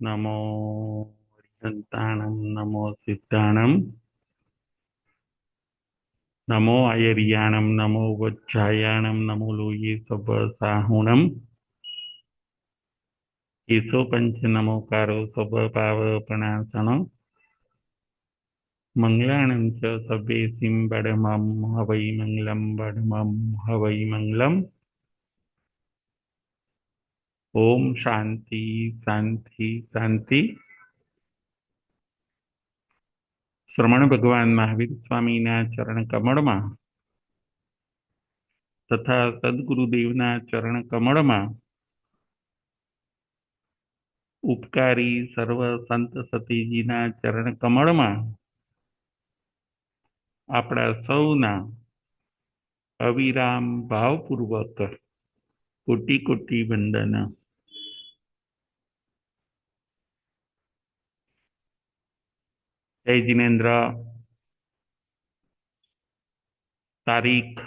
नमो हरिहंताणं नमो सिद्धाणं नमो आयर्याणं नमो वज्रायाणं नमो लोये सबसाहुणं ईशो पंच नमोकारो स्वभावपणासनं मंगलानं च सभ्येसिं बडमं हवै मंगलं बडमं हवै मंगलम् ओम शांति शांति शांति। श्रमण भगवान महावीर स्वामीना चरण कमळमां तथा सद्गुरुदेवना चरण कमळमां उपकारी सर्व संत सतीजीना चरण कमळमां આપણા સૌના અવિરામ ભાવપૂર્વક કોટી કોટી વંદન। જય જિનેન્દ્ર। તારીખ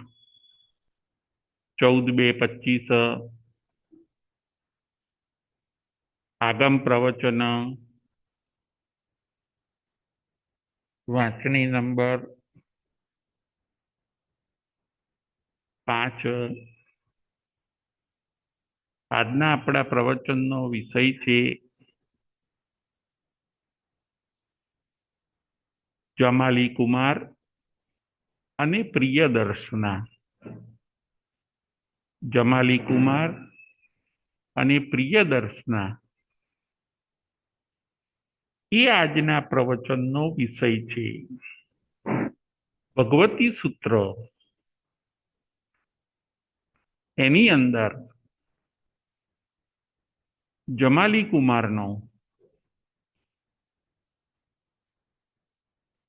14/2/25 આગમ પ્રવચન વાંચણી નંબર 5। આજના આપણા પ્રવચનનો વિષય છે જમાલી કુમાર અને પ્રિયદર્શના। જમાલી કુમાર અને પ્રિયદર્શના એ આજના પ્રવચનનો વિષય છે। ભગવતી સૂત્ર એની અંદર જમાલી કુમારનો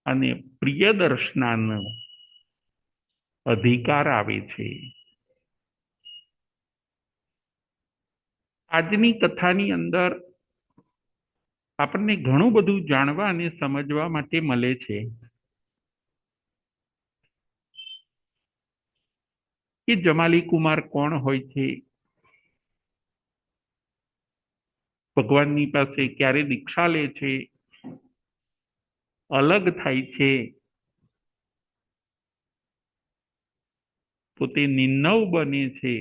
અને પ્રિયદર્શનાનો અધિકાર આવે છે। આજની કથાની અંદર આપણને ઘણું બધું જાણવા અને સમજવા માટે મળે છે કે જમાલી કુમાર કોણ હોય છે, ભગવાનની પાસે ક્યારે દીક્ષા લે છે, અલગ થાય છે, પોતે નિર્નવ બને છે,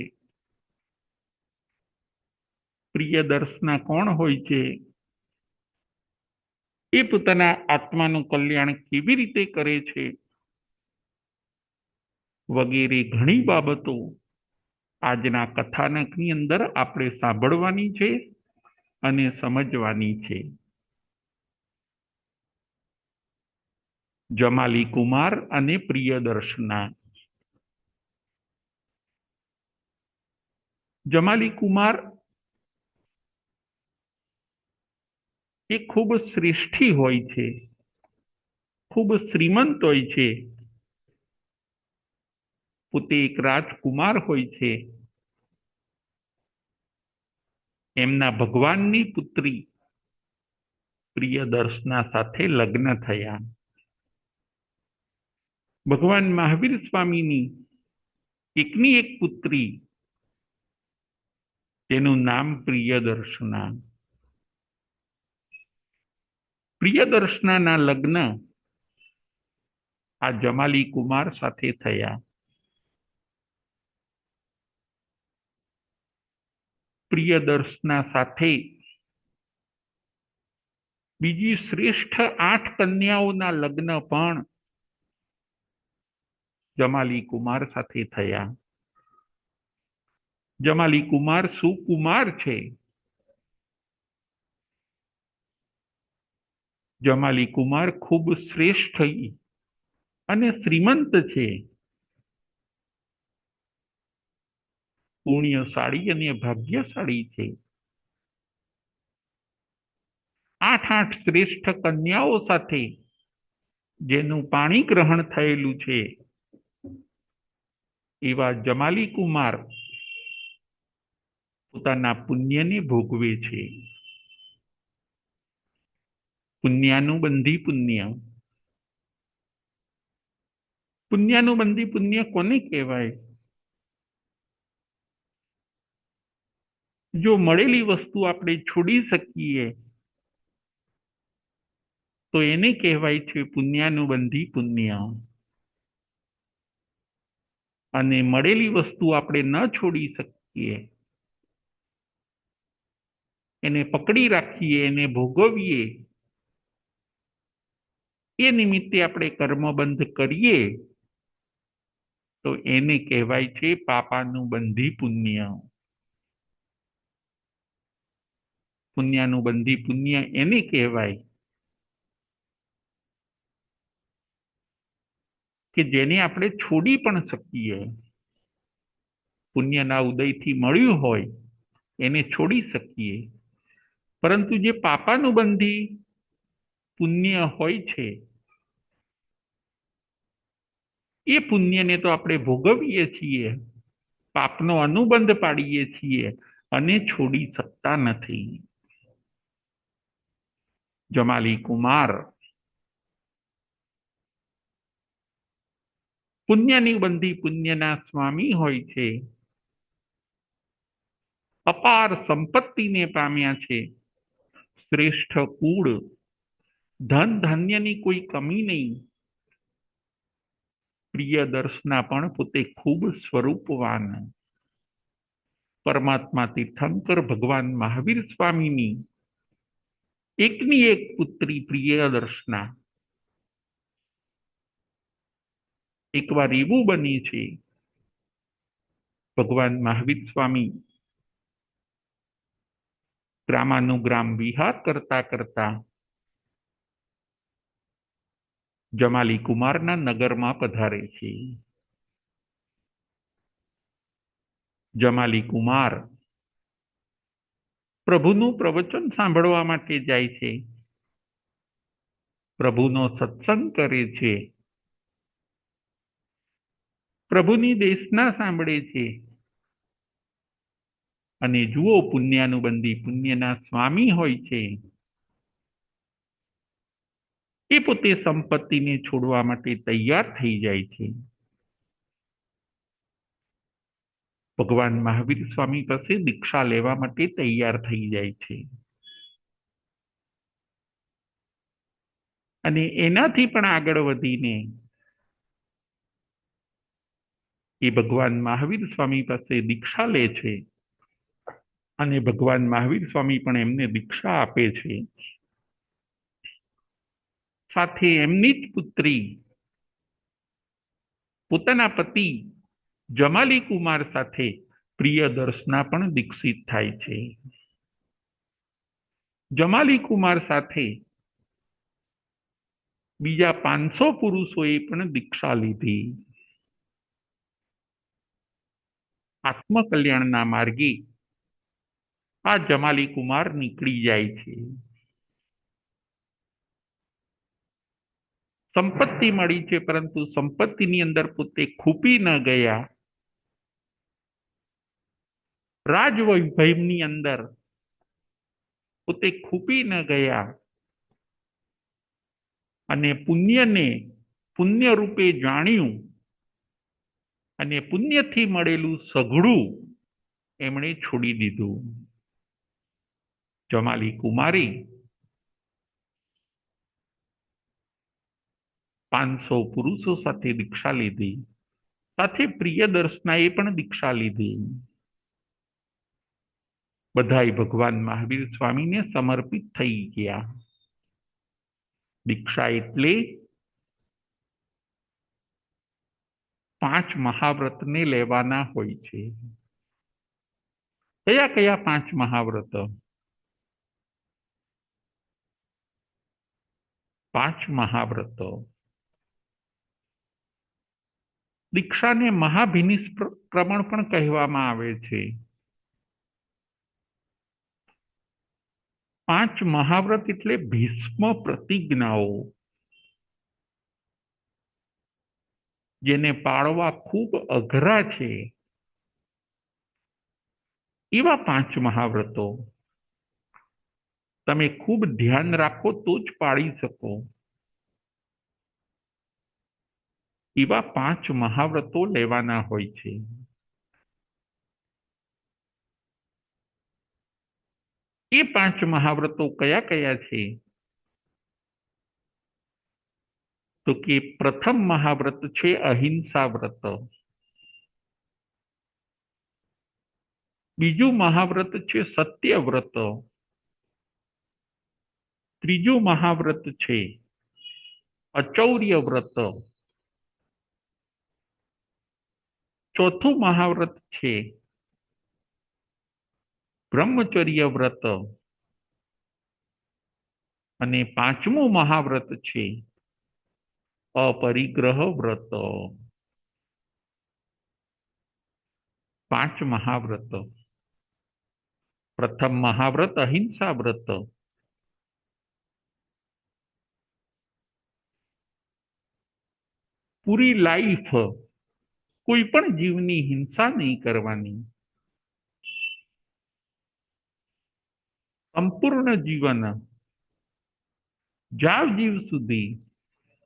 પ્રિયદર્શના કોણ હોય છે, એ પોતાના આત્માનું કલ્યાણ કેવી રીતે કરે છે, વગેરે ઘણી બાબતો આજના કથાનકની અંદર આપણે સાંભળવાની છે અને સમજવાની છે। જમાલી કુમાર અને પ્રિયદર્શના। જમાલી કુમાર એ ખૂબ શ્રેષ્ઠી હોય છે, ખૂબ શ્રીમંત હોય છે, પોતે એક રાજકુમાર હોય છે। એમના ભગવાનની પુત્રી પ્રિયદર્શના સાથે લગ્ન થયા। ભગવાન મહાવીર સ્વામીની એકની એક પુત્રી તેનું નામ પ્રિયદર્શના। પ્રિયદર્શનાના લગ્ન આ જમાલી કુમાર સાથે થયા। પ્રિયદર્શના સાથે બીજી શ્રેષ્ઠ 8 કન્યાઓના લગ્ન પણ જમાલી કુમાર સાથે થયા। જમાલી કુમાર સુકુમાર છે। જમાલી કુમાર ખૂબ શ્રેષ્ઠ અને શ્રીમંત છે, પુણ્યશાળી અને ભાગ્યશાળી છે। 8 શ્રેષ્ઠ કન્યાઓ સાથે જેનું પાણી ગ્રહણ થયેલું છે એવા જમાલી કુમાર પોતાના પુણ્યને ભોગવે છે। પુણ્યાનુબંધી પુણ્ય। પુણ્યાનુબંધી પુણ્ય કોને કહેવાય? જો મળેલી વસ્તુ આપણે છોડી શકીએ તો એને કહેવાય છે પુણ્યાનુબંધી પુણ્ય. અને મળેલી વસ્તુ આપણે ન છોડી શકીએ, એને પકડી રાખીએ, એને ભોગવીએ, એ નિમિત્તે આપણે કર્મબંધ કરીએ તો એને કહેવાય છે પાપાનુબંધી પુણ્ય. પુણ્યાનુબંધી પુણ્ય એને કહેવાય કે જેને આપણે છોડી પણ શકીએ. પુણ્યના ઉદયથી મળ્યું હોય એને છોડી શકીએ, પરંતુ જે પાપાનુબંધી પુણ્ય હોય છે એ પુણ્યને તો આપણે ભોગવીએ છીએ, પાપનો અનુબંધ પાડીએ છીએ અને છોડી શકતા નથી. જમાલી કુમાર પુણ્યની બંધી પુણ્યના સ્વામી હોય છે, અપાર સંપત્તિને પામ્યા છે, શ્રેષ્ઠ કુળ, ધન ધાન્યની કોઈ કમી નહીં, પ્રિય દર્શના પણ પોતે ખૂબ સ્વરૂપવાન, પરમાત્મા તીર્થંકર ભગવાન મહાવીર સ્વામીની એકની એક પુત્રી પ્રિય દર્શના. એકવાર એવું બની છે, ભગવાન મહાવીર સ્વામી ગ્રામાનુગ્રામ વિહાર કરતા કરતા જમાલી કુમારના નગરમાં પધારે છે. જમાલી કુમાર પ્રભુનું પ્રવચન સાંભળવા માટે જાય છે, પ્રભુનો સત્સંગ કરે છે, પ્રભુની દેશના સાંભળે છે. અને જુઓ, પુણ્યાનુબંધી પુણ્યના સ્વામી હોય છે, એ પોતે સંપત્તિને છોડવા માટે તૈયાર થઈ જાય છે. ભગવાન મહાવીર સ્વામી પાસે દીક્ષા લેવા માટે તૈયાર થઈ જાય છે. અને એનાથી પણ આગળ વધીને એ ભગવાન મહાવીર સ્વામી પાસે દીક્ષા લે છે અને ભગવાન મહાવીર સ્વામી પણ એમને દીક્ષા આપે છે. સાથે એમની જ પુત્રી પોતાના પતિ જમાલી કુમાર સાથે પ્રિય દર્શના પણ દીક્ષિત થાય છે. જમાલી કુમાર સાથે બીજા 500 પુરુષોએ પણ દીક્ષા લીધી. આત્મકલ્યાણના માર્ગે આ જમાલી કુમાર નીકળી જાય છે. સંપત્તિ મળી છે, પરંતુ સંપત્તિની અંદર પોતે ખૂપી ન ગયા. રાજવૈભવની અંદર પોતે ખૂપી ન ગયા અને પુણ્યને પુણ્ય રૂપે જાણ્યું અને પુણ્યથી મળેલું સઘળું એમણે છોડી દીધું. જમાલી કુમારી 500 પુરુષો સાથે દીક્ષા લીધી, સાથે પ્રિય દર્શનાએ પણ દીક્ષા લીધી. બધાય ભગવાન મહાવીર સ્વામીને સમર્પિત થઈ ગયા. દીક્ષા એટલે 5 મહાવ્રતને લેવાના હોય છે. કયા કયા 5 મહાવ્રત? 5 મહાવ્રત. દીક્ષાને મહાભિનિષ્ક્રમણ પણ કહેવામાં આવે છે. 5 મહાવ્રત એટલે ભીષ્મ પ્રતિજ્ઞાઓ, જેને પાળવા ખૂબ અઘરા છે, એવા 5 મહાવ્રતો તમે ખૂબ ધ્યાન રાખો તો જ પાળી શકો. એવા 5 મહાવ્રતો લેવાના હોય છે. એ 5 મહાવ્રતો કયા કયા છે? તો કે પ્રથમ મહાવ્રત છે અહિંસા વ્રત, બીજું મહાવ્રત છે સત્ય વ્રત, ત્રીજું મહાવ્રત છે અચૌર્ય વ્રત, ચોથું મહાવ્રત છે બ્રહ્મચર્ય વ્રત અને પાંચમું મહાવ્રત છે અપરિગ્રહ વ્રત. 5 મહાવ્રત. પ્રથમ મહાવ્રત અહિંસા વ્રત, પૂરી લાઈફ કોઈ પણ જીવની હિંસા નહીં કરવાની, સંપૂર્ણ જીવન જાવ જીવ સુધી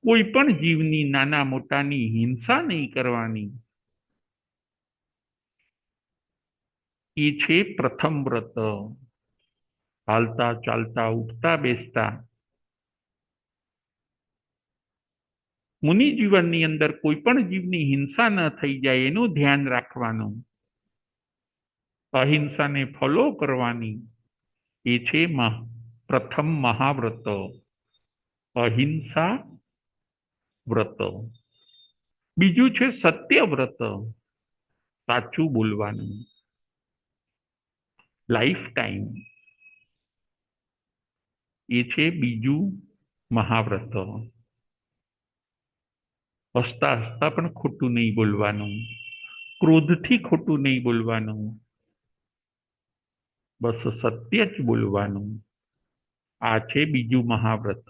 કોઈ પણ જીવની નાના મોટાની હિંસા નહીં કરવાની, એ છે પ્રથમ વ્રત. હાલતા ચાલતા ઉઠતા બેસતા મુનિ જીવનની અંદર કોઈ પણ જીવની હિંસા ન થઈ જાય એનું ધ્યાન રાખવાનું, અહિંસાને ફોલો કરવાની, એ છે પ્રથમ મહાવ્રત અહિંસા વ્રત. બીજું છે સત્ય વ્રત, સાચું બોલવાનું, લાઈફ ટાઈમ, એ છે બીજું મહાવ્રત. હસતા હસતા પણ ખોટું નહીં બોલવાનું, ક્રોધથી ખોટું નહીં બોલવાનું, બસ સત્ય જ બોલવાનું. આ છે બીજું મહાવ્રત.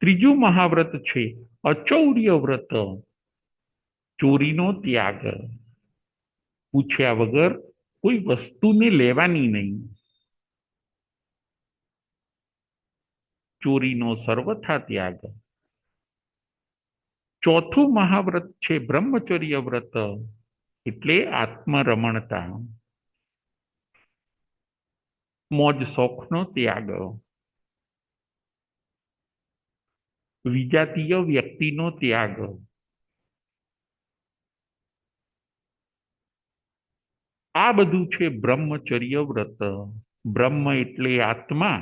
ત્રીજું મહાવ્રત છે અચૌર્ય વ્રત, ચોરીનો ત્યાગ, પૂછ્યા વગર કોઈ વસ્તુને લેવાની નહીં, ચોરીનો સર્વથા ત્યાગ. ચોથું મહાવ્રત છે બ્રહ્મચર્ય વ્રત, એટલે આત્મરમણતા, મોજ શોખનો ત્યાગ, વિજાતીય વ્યક્તિનો ત્યાગ. આ બધું છે બ્રહ્મચર્ય વ્રત. બ્રહ્મ એટલે આત્મા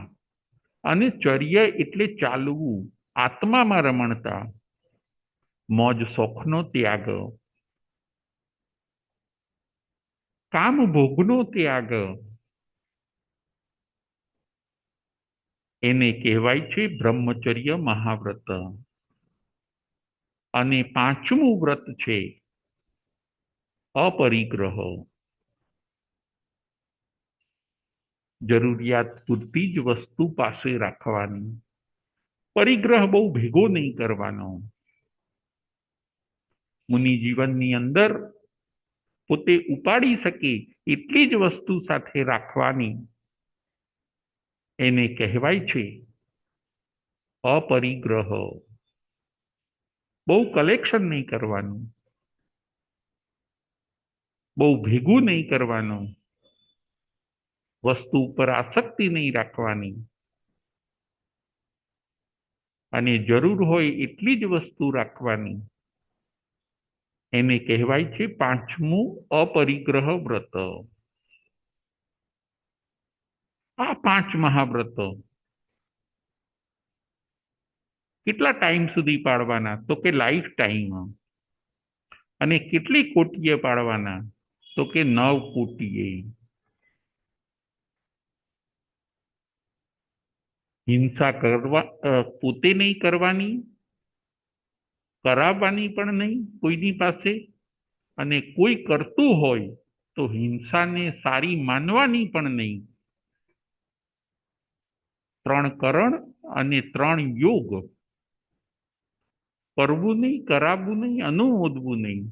અને ચર્ય એટલે ચાલવું, આત્મામાં રમણતા, મોજ શોખનો ત્યાગ, કામ ભોગનો ત્યાગ, એને કહેવાય છે બ્રહ્મચર્ય મહાવ્રત. અને પાંચમું વ્રત છે અપરિગ્રહ, જરૂરિયાત પૂરતી જ વસ્તુ પાસે રાખવાની, પરિગ્રહ બહુ ભેગો નહીં કરવાનો. મુનિ જીવનની અંદર પોતે ઉપાડી શકે એટલી જ વસ્તુ સાથે રાખવાની, એને કહેવાય છે અપરિગ્રહ. બહુ કલેક્શન નહીં કરવાનું, બહુ ભેગું નહીં કરવાનું, વસ્તુ ઉપર આસક્તિ નહીં રાખવાની, અને જરૂર હોય એટલી જ વસ્તુ રાખવાની, એને કહેવાય છે પાંચમું અપરિગ્રહ વ્રત. આ 5 મહાવ્રત કેટલા ટાઈમ સુધી પાળવાના? તો કે લાઈફ ટાઈમ. અને કેટલી કોટીએ પાળવાના? તો કે 9 કોટીએ. હિંસા પોતે નહીં કરવાની, કરાવવાની પણ નહીં કોઈની પાસે, અને કોઈ કરતું હોય તો હિંસાને સારી માનવાની પણ નહીં. 3 કરણ અને 3 યોગ, કરવું નહીં, કરાવવું નહીં, અનુમોદવું નહીં,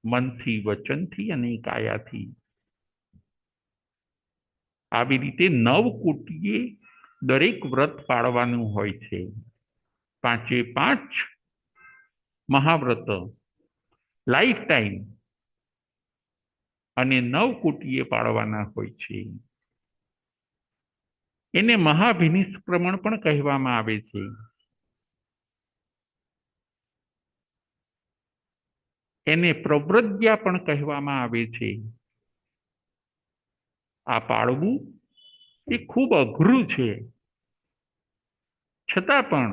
મનથી, વચનથી અને કાયાથી. આવી રીતે 9 કોટીએ દરેક વ્રત પાળવાનું હોય છે. 5 મહાવ્રત લાઈફ ટાઈમ અને 9 કોટીએ પાળવાના હોય છે. એને મહાભિનિષ્ક્રમણ પણ કહેવામાં આવે છે. એને પ્રવૃત્યા પણ કહેવામાં આવે છે. આ પાળવું એ ખૂબ અઘરું છે. છતાં પણ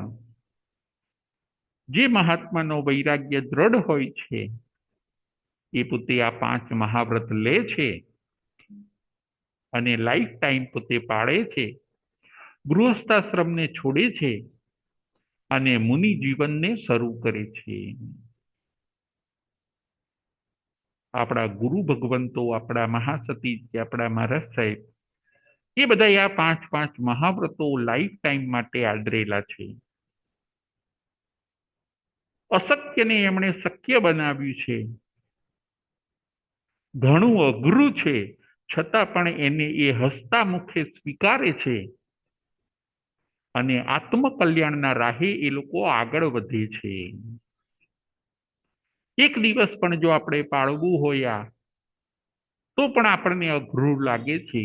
જે મહાત્માનો વૈરાગ્ય દ્રઢ હોય છે એ પોતે આ 5 મહાવ્રત લે છે અને લાઈફ ટાઈમ પોતે પાળે છે, ગૃહસ્થાશ્રમને છોડે છે અને મુનિ જીવનને શરૂ કરે છે. આપણા ગુરુ ભગવંતો, આપણા મહાસતી, આપણા મહારાજ સાહેબ, એ બધા આ 5 મહાવ્રતો લાઈફ ટાઈમ માટે આદરેલા છે. અશક્યને એમણે શક્ય બનાવ્યું છે. ઘણું અઘરું છે, છતાં પણ એને એ હસતા મુખે સ્વીકારે છે અને આત્મકલ્યાણના રાહે એ લોકો આગળ વધે છે. એક દિવસ પણ જો આપણે પાળવું હોય તો પણ આપણને અઘરું લાગે છે.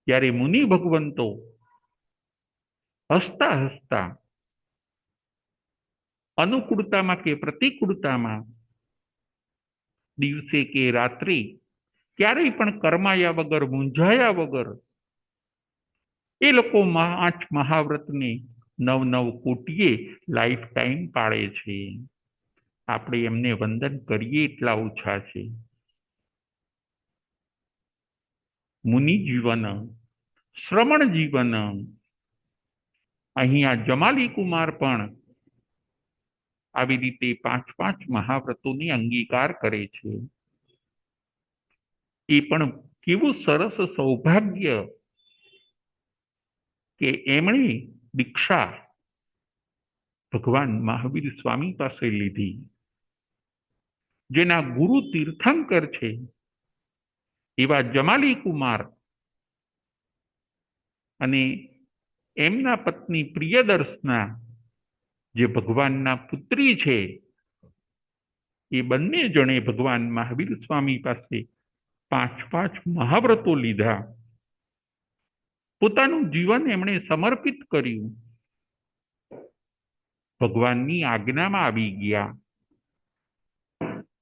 ત્યારે મુનિ ભગવંતો હસતા હસતા અનુકૂળતામાં કે પ્રતિકૂળતામાં, દિવસે કે રાત્રે ક્યારેય પણ કરમાયા વગર, મૂંઝાયા વગર એ લોકો 5 મહાવ્રતને 9 કોટીએ લાઈફ ટાઈમ પાળે છે. આપણે એમને વંદન કરીએ એટલા ઓછા છે. મુનિ જીવન, શ્રમણ જીવન. અહીંયા જમાલી કુમાર પણ આવી રીતે 5 મહાવ્રતોની અંગીકાર કરે છે. એ પણ કેવું સરસ સૌભાગ્ય કે એમણે દીક્ષા ભગવાન મહાવીર સ્વામી પાસે લીધી, જેના ગુરુ તીર્થંકર છે એવા જમાલી કુમાર અને એમના પત્ની પ્રિયદર્શના, જે ભગવાનના પુત્રી છે, એ બંને જણે ભગવાન મહાવીર સ્વામી પાસે 5 મહાવ્રતો લીધા. પોતાનું જીવન એમણે સમર્પિત કર્યું. ભગવાનની આજ્ઞામાં આવી ગયા.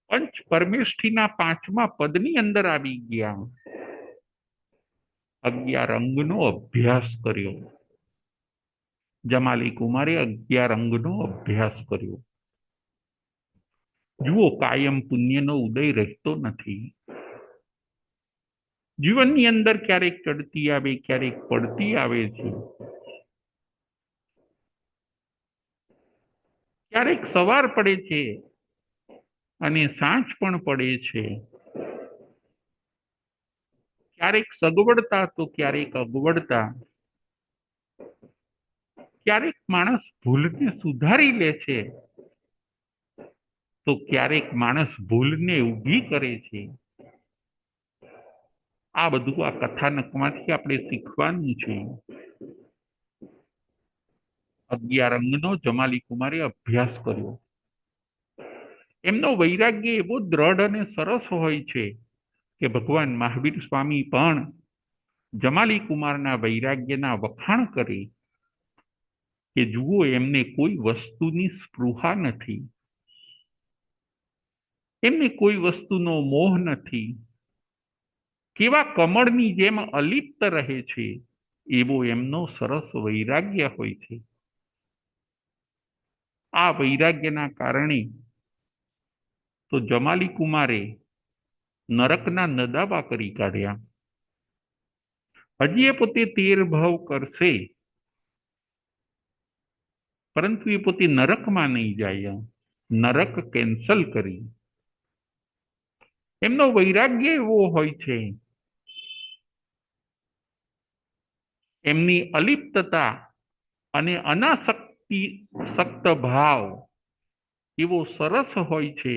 પંચ પરમેષ્ઠીના 5મા પદની અંદર આવી ગયા. 11 અંગનો અભ્યાસ કર્યો. જમાલી કુમારે 11 અંગનો અભ્યાસ કર્યો. જુઓ, કાયમ પુણ્યનો ઉદય રહેતો નથી. જીવનની અંદર ક્યારેક ચડતી આવે, ક્યારેક પડતી આવે છે. ક્યારેક સવાર પડે છે અને સાંજ પણ પડે છે. ક્યારેક સગવડતા તો ક્યારેક અગવડતા. ક્યારેક માણસ ભૂલને સુધારી લે છે તો ક્યારેક માણસ ભૂલને ઊભી કરે છે. આ બધું આ કથાનકમાંથી આપણે શીખવાનું છે. 11 અંગનો જમાલી કુમારે અભ્યાસ કર્યો. એમનો વૈરાગ્ય એવો દ્રઢ અને સરસ હોય છે કે ભગવાન મહાવીર સ્વામી પણ જમાલી કુમારના વૈરાગ્યના વખાણ કરે કે જુઓ, એમને કોઈ વસ્તુની સ્પૃહા નથી, એમને કોઈ વસ્તુનો મોહ નથી. કેવા કમળની જેમ અલિપ્ત રહે છે, એવો એમનો સરસ વૈરાગ્ય હોય છે. આ વૈરાગ્યના કારણે તો જમાલી કુમારે નરકના નદાબા કરી કાઢ્યા. હજી એ પોતે 13 ભાવ કરશે, પરંતુ એ પોતે નરકમાં નહીં જાય. નરક કેન્સલ કરી. એમનો વૈરાગ્ય એવો હોય છે, એમની અલિપ્તતા અને અનાસક્ત ભાવ એવો સરસ હોય છે.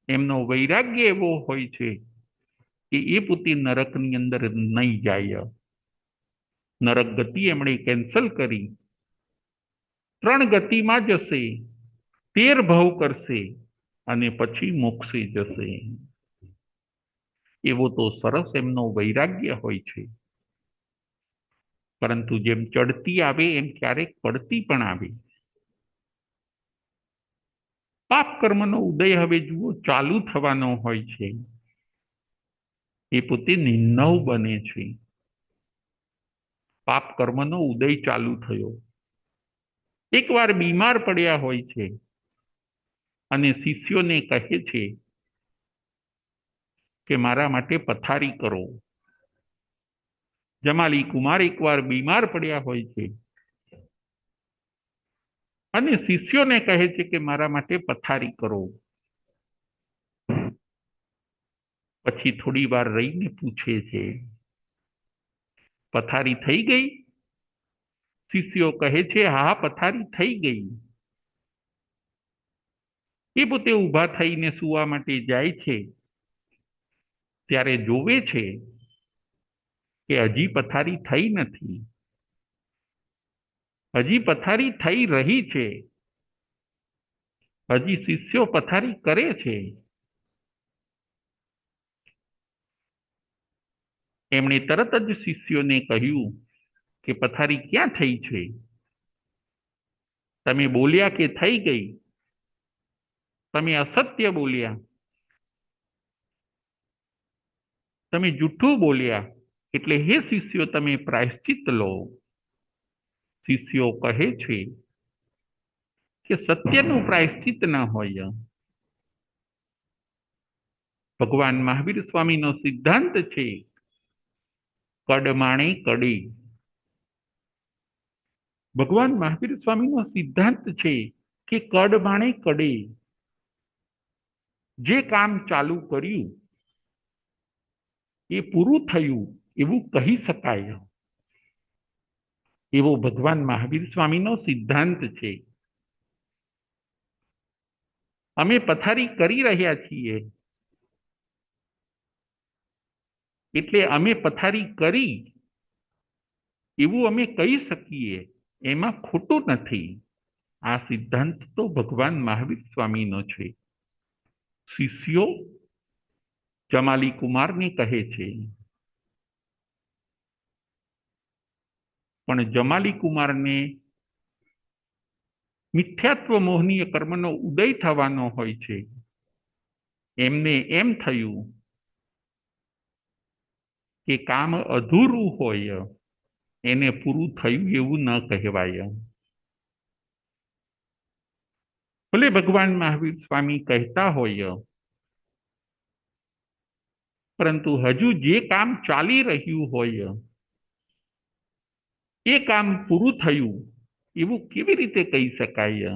એમનો વૈરાગ્ય એવો હોય છે કે એ પોતે નરકની અંદર નહીં જાય. નરક ગતિ એમણે કેન્સલ કરી. 3 ગતિમાં જશે, 13 ભાવ કરશે અને પછી મોક્ષે જશે. એવો તો સરસ એમનો વૈરાગ્ય હોય છે. પરંતુ જેમ ચડતી આવે એમ ક્યારેક પડતી પણ આવે. પાપ કર્મનો ઉદય હવે જુઓ ચાલુ થવાનો હોય છે, એ પોતે નિર્નવ બને છે. પાપ કર્મનો ઉદય ચાલુ થયો, એકવાર બીમાર પડ્યા હોય છે અને શિષ્યોને કહે છે કે મારા માટે પથારી કરો. જમાલી કુમાર એકવાર બીમાર પડ્યા હોય છે અને શિષ્યોને કહે છે કે મારા માટે પથારી કરો. પછી થોડી વાર રહીને પૂછે છે, પથારી થઈ ગઈ? શિષ્યો કહે છે, હા, પથારી થઈ ગઈ. એ પોતે ઊભા થઈને સૂવા માટે જાય છે, ત્યારે જોવે છે કે હજી પથારી થઈ નથી, હજી પથારી થઈ રહી છે, હજી શિષ્યો પથારી કરે છે. એમણે તરત જ શિષ્યોને કહ્યું કે પથારી ક્યાં થઈ છે? તમે બોલ્યા કે થઈ ગઈ, તમે અસત્ય બોલ્યા, તમે જૂઠું બોલ્યા, એટલે હે શિષ્યો તમે પ્રાયશ્ચિત લો. શિષ્યો કહે છે કે સત્યનું પ્રાયશ્ચિત ન હોય. ભગવાન મહાવીર સ્વામીનો સિદ્ધાંત છે કડમાણે કડે. ભગવાન મહાવીર સ્વામીનો સિદ્ધાંત છે કે કડમાણે કડે. જે કામ ચાલુ કર્યું એ પૂરું થયું એવું કહી શકાય, એવો ભગવાન મહાવીર સ્વામીનો સિદ્ધાંત છે. અમે પથારી કરી રહ્યા છીએ એટલે અમે પથારી કરી એવું અમે કહી શકીએ, એમાં ખોટું નથી. આ સિદ્ધાંત તો ભગવાન મહાવીર સ્વામીનો છે. શિષ્યો જમાલી કુમારને કહે છે, પણ જમાલી કુમારને મિથ્યાત્વ મોહનીય કર્મનો ઉદય થવાનો હોય છે. એમને એમ થયું કે કામ અધૂરું હોય એને પૂરું થયું એવું ન કહેવાય. ભલે ભગવાન મહાવીર સ્વામી કહેતા હોય, પરંતુ હજુ જે કામ ચાલી રહ્યું હોય એ કામ પૂરું થયું એવું કેવી રીતે કહી શકાય?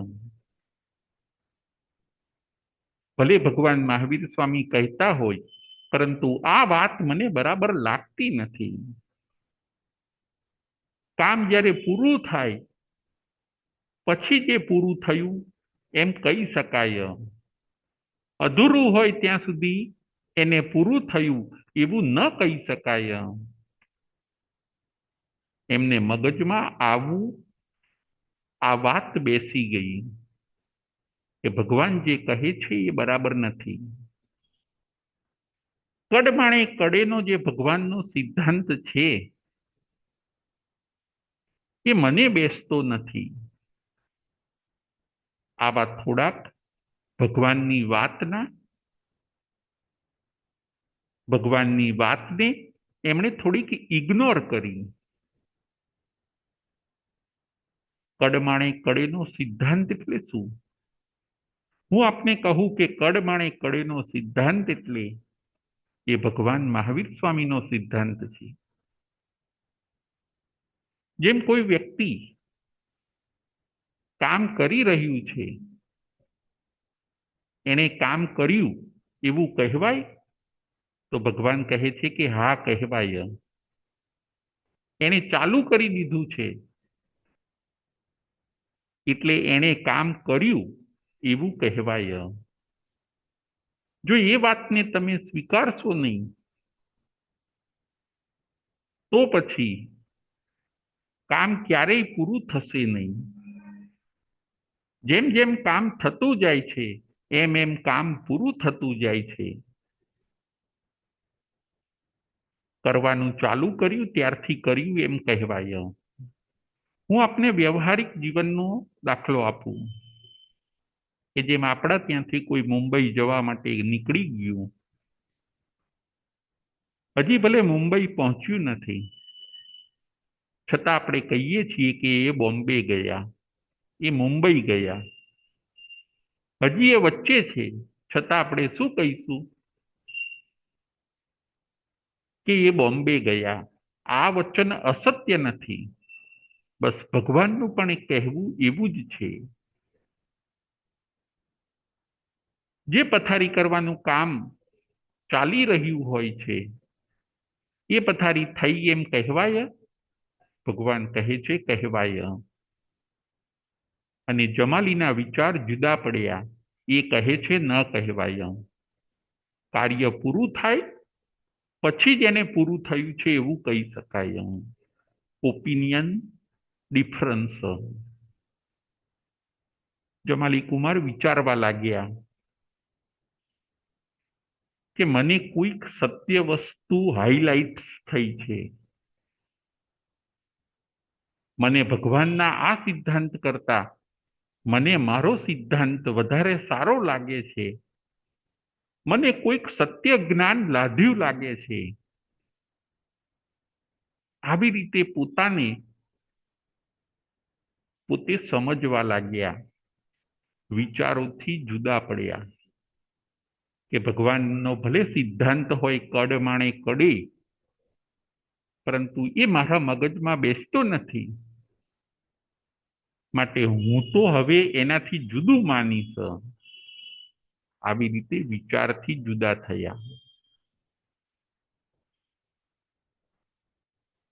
ભલે ભગવાન મહાવીર સ્વામી કહેતા હોય, પરંતુ આ વાત મને બરાબર લાગતી નથી. કામ જ્યારે પૂરું થાય પછી જે પૂરું થયું એમ કહી શકાય. અધૂરું હોય ત્યાં સુધી એને પૂરું થયું એવું ન કહી શકાય. એમને મગજમાં આ વાત બેસી ગઈ કે ભગવાન જે કહે છે એ બરાબર નથી. કડમાણે કડેનો જે ભગવાનનો સિદ્ધાંત છે એ મને બેસતો નથી. આવા થોડાક ભગવાનની વાતને એમણે થોડીક ઇગ્નોર કરી. કડમાણે કડેનો સિદ્ધાંત એટલે શું? હું આપને કહું કે કડમાણે કડેનો સિદ્ધાંત એટલે એ ભગવાન મહાવીર સ્વામીનો સિદ્ધાંત છે. જેમ કોઈ વ્યક્તિ કામ કરી રહ્યું છે, એણે કામ કર્યું એવું કહેવાય? તો ભગવાન કહે છે કે હા, કહેવાય. એણે ચાલુ કરી દીધું છે એટલે એણે કામ કર્યું એવું કહેવાય. જો એ વાતને તમે સ્વીકારશો નહીં તો પછી કામ ક્યારેય પૂરું થશે નહીં. જેમ જેમ કામ થતું જાય છે એમ એમ કામ પૂરું થતું જાય છે. કરવાનું ચાલુ કર્યું ત્યારથી કર્યું એમ કહેવાય. હું આપને વ્યવહારિક જીવનનો દાખલો આપું. કે જેમ આપણા ત્યાંથી કોઈ મુંબઈ જવા માટે નીકળી ગયું, હજી ભલે મુંબઈ પહોંચ્યું નથી, છતાં આપણે કહીએ છીએ કે એ બોમ્બે ગયા, એ મુંબઈ ગયા. હજી એ વચ્ચે છે, છતાં આપણે શું કહીશું? કે એ બોમ્બે ગયા. આ વચન અસત્ય નથી. બસ ભગવાનનું પણ એક કહેવું એવું જ છે. જે પથારી કરવાનું કામ ચાલી રહ્યું હોય છે, એ પથારી થઈ એમ કહેવાય? ભગવાન કહે છે કહેવાય. અને જમાલીના વિચાર જુદા પડ્યા. એ કહે છે ન કહેવાય. કાર્ય પૂરું થાય પછી જ એને પૂરું થયું છે એવું કહી શકાય. Opinion difference. જમાલી કુમાર વિચારવા લાગ્યા કે મને કોઈક સત્ય વસ્તુ હાઇલાઇટ થઈ છે. મને ભગવાનના આ સિદ્ધાંત કરતા મને મારો સિદ્ધાંત વધારે સારો લાગે છે. મને કોઈક સત્ય જ્ઞાન લાદ્યું લાગે છે. આવી રીતે પોતે સમજવા લાગ્યા, વિચારોથી જુદા પડ્યા કે ભગવાનનો ભલે સિદ્ધાંત હોય કડ માણે કડે, પરંતુ એ મારા મગજમાં બેસતો નથી, માટે હું તો હવે એનાથી જુદું માનીશ. આવી રીતે વિચારથી જુદા થયા.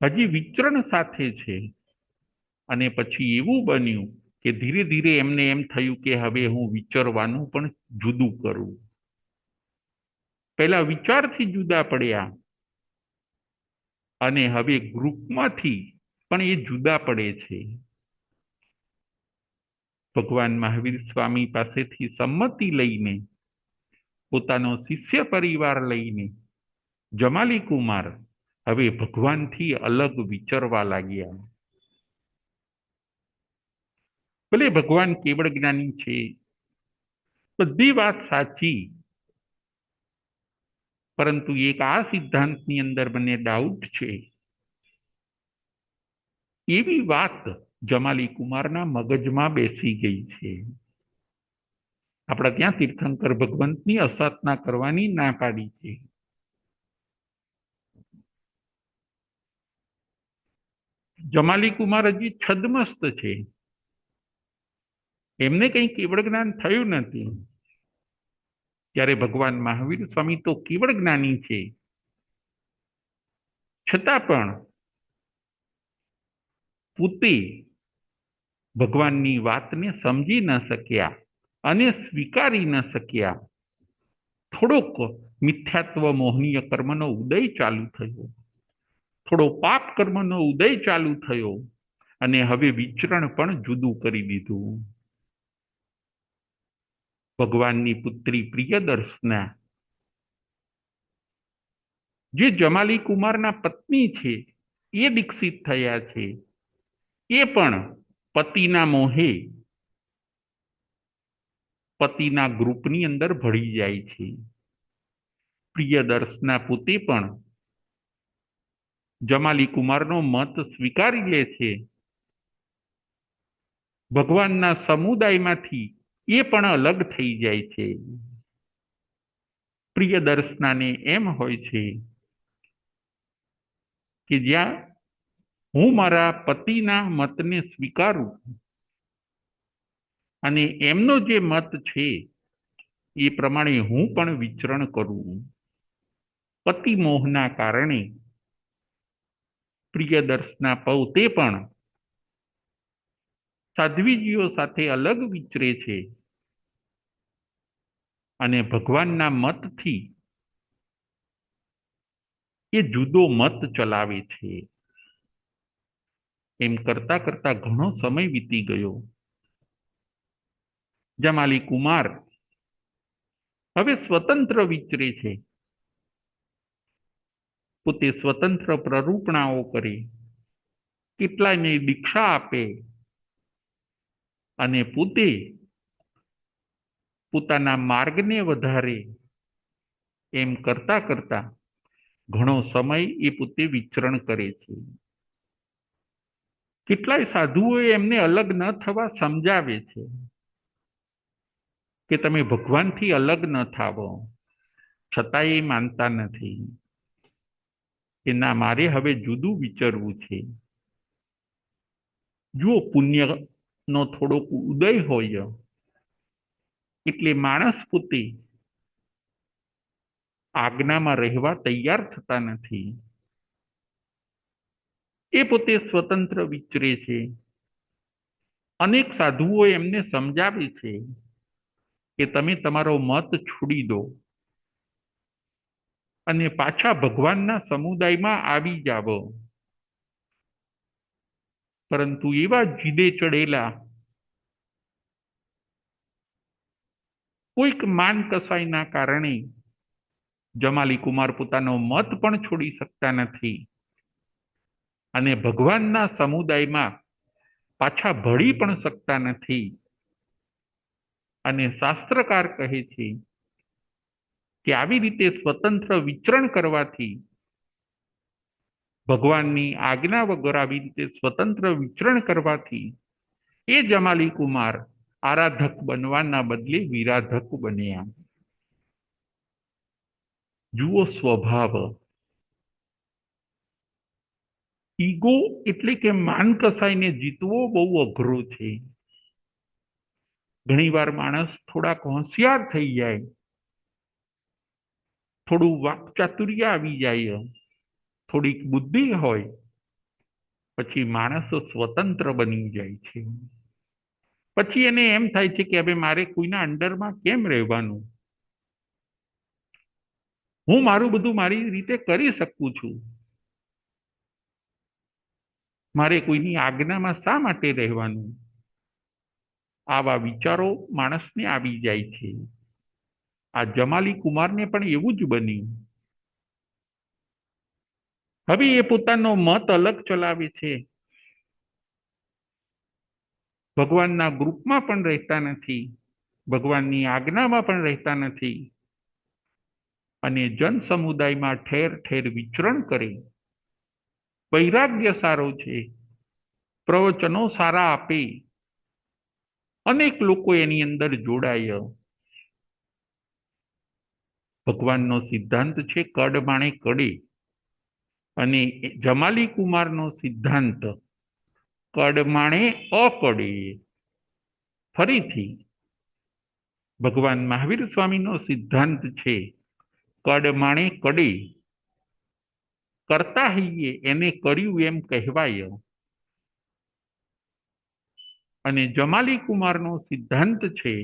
હજી વિચરણ સાથે છે. અને પછી એવું બન્યું કે ધીરે ધીરે એમને એમ થયું કે હવે હું વિચારવાનું પણ જુદું કરું. પહેલા વિચારથી જુદા પડ્યા અને હવે ગ્રુપમાંથી પણ એ જુદા પડે છે. ભગવાન મહાવીર સ્વામી પાસેથી સંમતિ લઈને, પોતાનો શિષ્ય પરિવાર લઈને જમાલી કુમાર હવે ભગવાનથી અલગ વિચરવા લાગ્યા. ભલે ભગવાન કેવળ જ્ઞાની છે, બધી વાત સાચી, પરંતુ એક આ સિદ્ધાંતની અંદર મને ડાઉટ છે. એવી વાત જમાલી કુમારના મગજમાં બેસી ગઈ છે. આપણા ત્યાં તીર્થંકર ભગવંતની અસાધના કરવાની ના પાડી છે. જમાલી કુમાર હજી છદ્મસ્ત છે. એમને કંઈ કેવળ જ્ઞાન થયું નથી. ત્યારે ભગવાન મહાવીર સ્વામી તો કેવળ જ્ઞાની છે, છતાં પણ પોતે ભગવાનની વાતને સમજી ન શક્યા અને સ્વીકારી ન શક્યા. થોડોક મિથ્યાત્વ મોહનીય કર્મનો ઉદય ચાલુ થયો, થોડો પાપ કર્મનો ઉદય ચાલુ થયો અને હવે વિચરણ પણ જુદું કરી દીધું. ભગવાનની પુત્રી પ્રિયદર્શના, જે જમાલી કુમારના પત્ની છે, એ દીક્ષિત થયા છે. એ પણ પતિના મોહે પતિના ગ્રુપની અંદર ભળી જાય છે. પ્રિયદર્શના પોતે પણ જમાલી કુમારનો મત સ્વીકારી લે છે. ભગવાનના સમુદાયમાંથી એ પણ અલગ થઈ જાય છે. પ્રિયદર્શનાને એમ હોય છે કે જ્યાં હું મારા પતિના મતને સ્વીકારું અને એમનો જે મત છે એ પ્રમાણે હું પણ વિચરણ કરું. પતિ મોહના કારણે પ્રિયદર્શના પોતે પણ સાધ્વીજીઓ સાથે અલગ વિચરે છે અને ભગવાનના મતથી એ જુદો મત ચલાવે છે. એમ કરતા કરતા ઘણો સમય વીતી ગયો. જમાલી કુમાર હવે સ્વતંત્ર વિચરે છે. પોતે સ્વતંત્ર પ્રરૂપણાઓ કરે, કેટલાયને દીક્ષા આપે અને પોતે પોતાના માર્ગને વધારે, એમ કરતા કરતા ઘણો સમય એ પોતે વિચરણ કરે છે. કેટલાય સાધુઓ એમને અલગ ન થવા સમજાવે છે કે તમે ભગવાનથી અલગ ન થાવો, છતાંય એ માનતા નથી કે ના, મારે હવે જુદું વિચરવું છે. જુઓ, પુણ્યનો થોડોક ઉદય હોય એટલે માણસ પોતે આજ્ઞામાં રહેવા તૈયાર થતા નથી. એ પોતે સ્વતંત્ર વિચરે છે. અનેક સાધુઓ એમને સમજાવે છે કે તમે તમારો મત છોડી દો અને પાછા ભગવાનના સમુદાયમાં આવી જાવ. પરંતુ એવા જીદે ચડેલા કોઈક માન કસાઈના કારણે જમાલી કુમાર પોતાનો મત પણ છોડી શકતા નથી અને ભગવાનના સમુદાયમાં પાછા ભળી પણ શકતા નથી. અને શાસ્ત્રકાર કહે છે કે આવી રીતે સ્વતંત્ર વિચરણ કરવાથી, ભગવાનની આજ્ઞા વગર આવી રીતે સ્વતંત્ર વિચરણ કરવાથી એ જમાલી કુમાર આરાધક બનવાના બદલે વિરાધક બન્યા. જુઓ સ્વભાવ. ઈગો એટલે કે માન કસાઈને જીતવો બહુ અઘરો છે. ઘણીવાર માણસ થોડાક હોશિયાર થઈ જાય, થોડું વાકચાતુર્ય આવી જાય, થોડીક બુદ્ધિ હોય, પછી માણસ સ્વતંત્ર બની જાય છે. પછી એને એમ થાય છે કે હવે મારે કોઈના અંડરમાં કેમ રહેવાનું, હું મારું બધું મારી રીતે કરી શકું છું, મારે કોઈની આજ્ઞામાં શા માટે રહેવાનું? આવા વિચારો માણસને આવી જાય છે. આ જમાલી કુમારને પણ એવું જ બન્યું. હવે એ પોતાનો મત અલગ ચલાવે છે. ભગવાનના ગ્રુપમાં પણ રહેતા નથી, ભગવાનની આજ્ઞામાં પણ રહેતા નથી અને જન સમુદાયમાં ઠેર ઠેર વિચરણ કરે. વૈરાગ્ય સારો છે, પ્રવચનો સારા આપે, અનેક લોકો એની અંદર જોડાય. ભગવાનનો સિદ્ધાંત છે કડ માણે કડે, અને જમાલી કુમારનો સિદ્ધાંત કડ માણે અકડે. ફરીથી ભગવાન મહાવીર સ્વામીનો સિદ્ધાંત છે કડ માણે કડે, કરતા હૈયે એને કર્યું એમ કહેવાય. અને જમાલી કુમારનો સિદ્ધાંત છે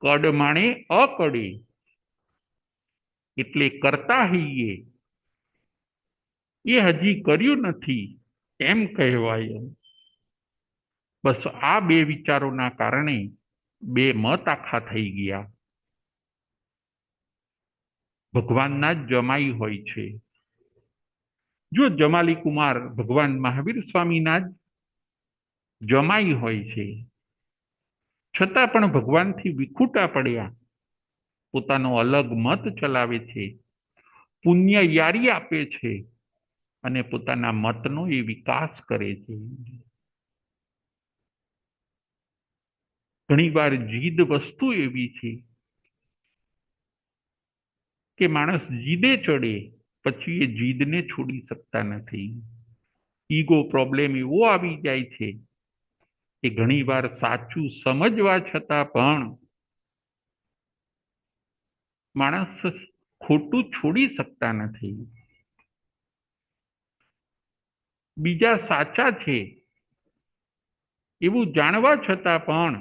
કડ માણે અકડે, એટલે કરતા હૈયે એ હજી કર્યું નથી એમ કહેવાય. બસ આ બે વિચારોના કારણે બે મત આખા થઈ ગયા. ભગવાનના જ જમાઈ હોય છે. જો જમાલી કુમાર ભગવાન મહાવીર સ્વામીના જ જમાઈ હોય છે, છતાં પણ ભગવાનથી વિખૂટા પડ્યા, પોતાનો અલગ મત ચલાવે છે, પુણ્ય યારી આપે છે અને પોતાના મતનો એ વિકાસ કરે છે. ઘણીવાર જીદ વસ્તુ એવી છે કે માણસ જીદે ચડે પછી એ જીદને છોડી શકતા નથી. ઈગો પ્રોબ્લેમ એવો આવી જાય છે કે ઘણીવાર સાચું સમજવા છતાં પણ માણસ ખોટું છોડી શકતા નથી. બીજા સાચા છે એવું જાણવા છતાં પણ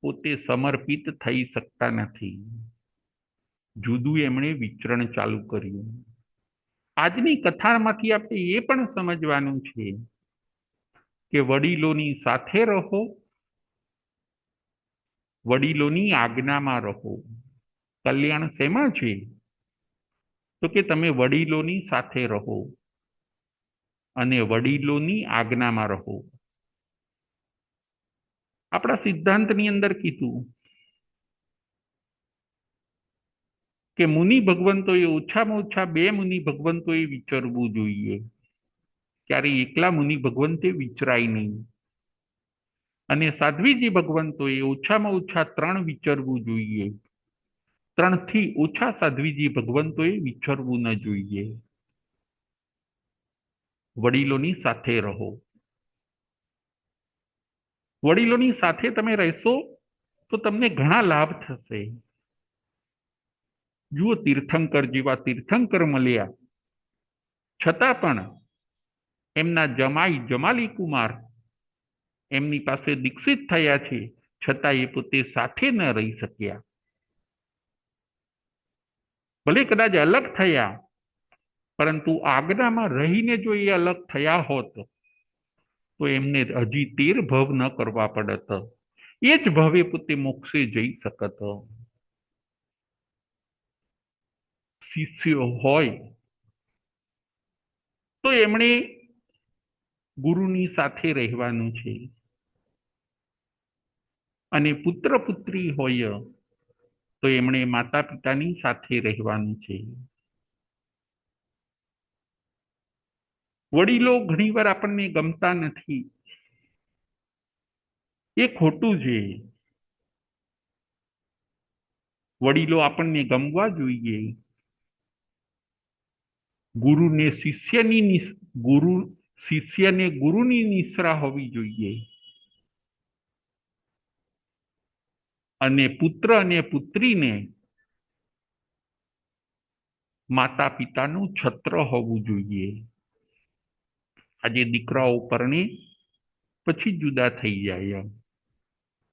પોતે સમર્પિત થઈ શકતા નથી. જુદું એમણે વિચરણ ચાલુ કર્યું. આજની કથામાંથી આપણે એ પણ સમજવાનું છે કે વડીલોની સાથે રહો, વડીલોની આજ્ઞામાં રહો. કલ્યાણ શેમાં છે? તો કે તમે વડીલોની સાથે રહો અને વડીલોની આજ્ઞામાં રહો. આપણા સિદ્ધાંતની અંદર કીધું કે મુનિ ભગવંતોએ ઓછામાં ઓછા 2 મુનિ ભગવંતોએ વિચરવું જોઈએ. ક્યારે એકલા મુનિ ભગવંતે વિચરાય નહીં. અને સાધ્વીજી ભગવંતોએ ઓછામાં ઓછા 3 વિચરવું જોઈએ. 3 થી ઓછા સાધ્વીજી ભગવંતોએ વિચરવું ન જોઈએ. વડીલોની સાથે રહો. વડીલોની સાથે તમે રહેશો તો તમને ઘણા લાભ થશે. જુઓ, તીર્થંકર જેવા તીર્થંકર મળ્યા છતાં પણ એમના જમાઈ જમાલી કુમાર એમની પાસે દીક્ષિત થયા છે, છતાં એ પોતે સાથે ન રહી શક્યા. ભલે કદાચ અલગ થયા, પરંતુ આજ્ઞામાં રહીને જો એ અલગ થયા હોત તો એમને હજી 13 ભવ ન કરવા પડત. એ જ ભવે પોતે મોક્ષે જઈ શકત. શિષ્યો હોય તો એમણે ગુરુની સાથે રહેવાનું છે, અને પુત્ર પુત્રી હોય તો એમણે માતા પિતાની સાથે રહેવાનું છે. વડીલો ઘણીવાર આપણને ગમતા નથી, એ ખોટું છે. વડીલો આપણને ગમવા જોઈએ. ગુરુને શિષ્યને ગુરુની નિશ્રા હોવી જોઈએ, અને પુત્ર અને પુત્રીને માતા પિતાનું છત્ર હોવું જોઈએ. આજે દીકરાઓ પરણે પછી જુદા થઈ જાય.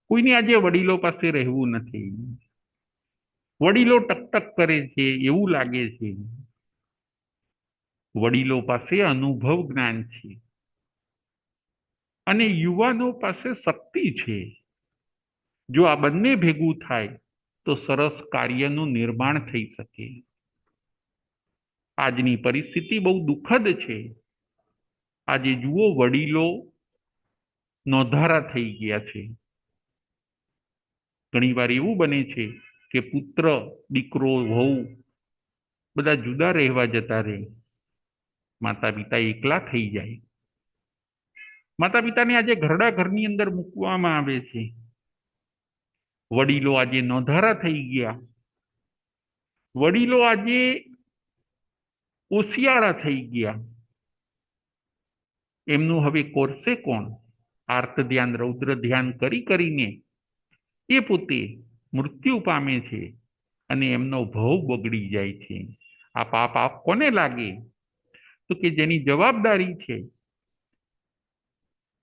કોઈને આજે વડીલો પાસે રહેવું નથી. વડીલો ટકટક કરે છે એવું લાગે છે. વડીલો પાસે અનુભવ જ્ઞાન છે, અને યુવાનો પાસે શક્તિ છે. જો આ બંને ભેગું થાય તો સરસ કાર્યનું નિર્માણ થઈ શકે. આજની પરિસ્થિતિ બહુ દુઃખદ છે. આજે જુઓ, વડીલો નોંધારા થઈ ગયા છે. ઘણીવાર એવું બને છે કે પુત્ર, દીકરો, વહુ બધા જુદા રહેવા જતા રહે, માતા પિતા એકલા થઈ જાય. માતા પિતાને આજે ઘરડા ઘરની અંદર મૂકવામાં આવે છે. વડીલો આજે નોંધારા થઈ ગયા. વડીલો આજે ઓશિયાળા થઈ ગયા. એમનું હવે કોરસે કોણ? આર્ત ધ્યાન, રૌદ્ર ધ્યાન કરીને એ પોતે મૃત્યુ પામે છે, અને એમનો ભવ બગડી જાય છે. આ પાપ કોને લાગે? તો કે જેની જવાબદારી છે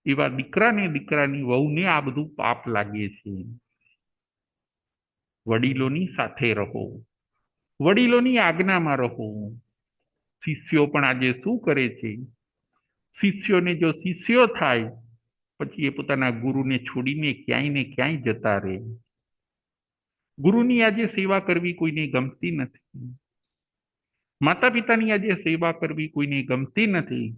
એવા દીકરાને, દીકરાની વહુને આ બધું પાપ લાગે છે. વડીલોની સાથે રહો, વડીલોની આજ્ઞામાં રહો. શિષ્યો પણ આજે શું કરે છે? શિષ્યોને જો શિષ્યો થાય પછી એ પોતાના ગુરુને છોડીને ક્યાંય ને ક્યાંય જતા રહે. ગુરુની આજે સેવા કરવી કોઈને ગમતી નથી. માતા પિતાની આજે સેવા કરવી કોઈને ગમતી નથી.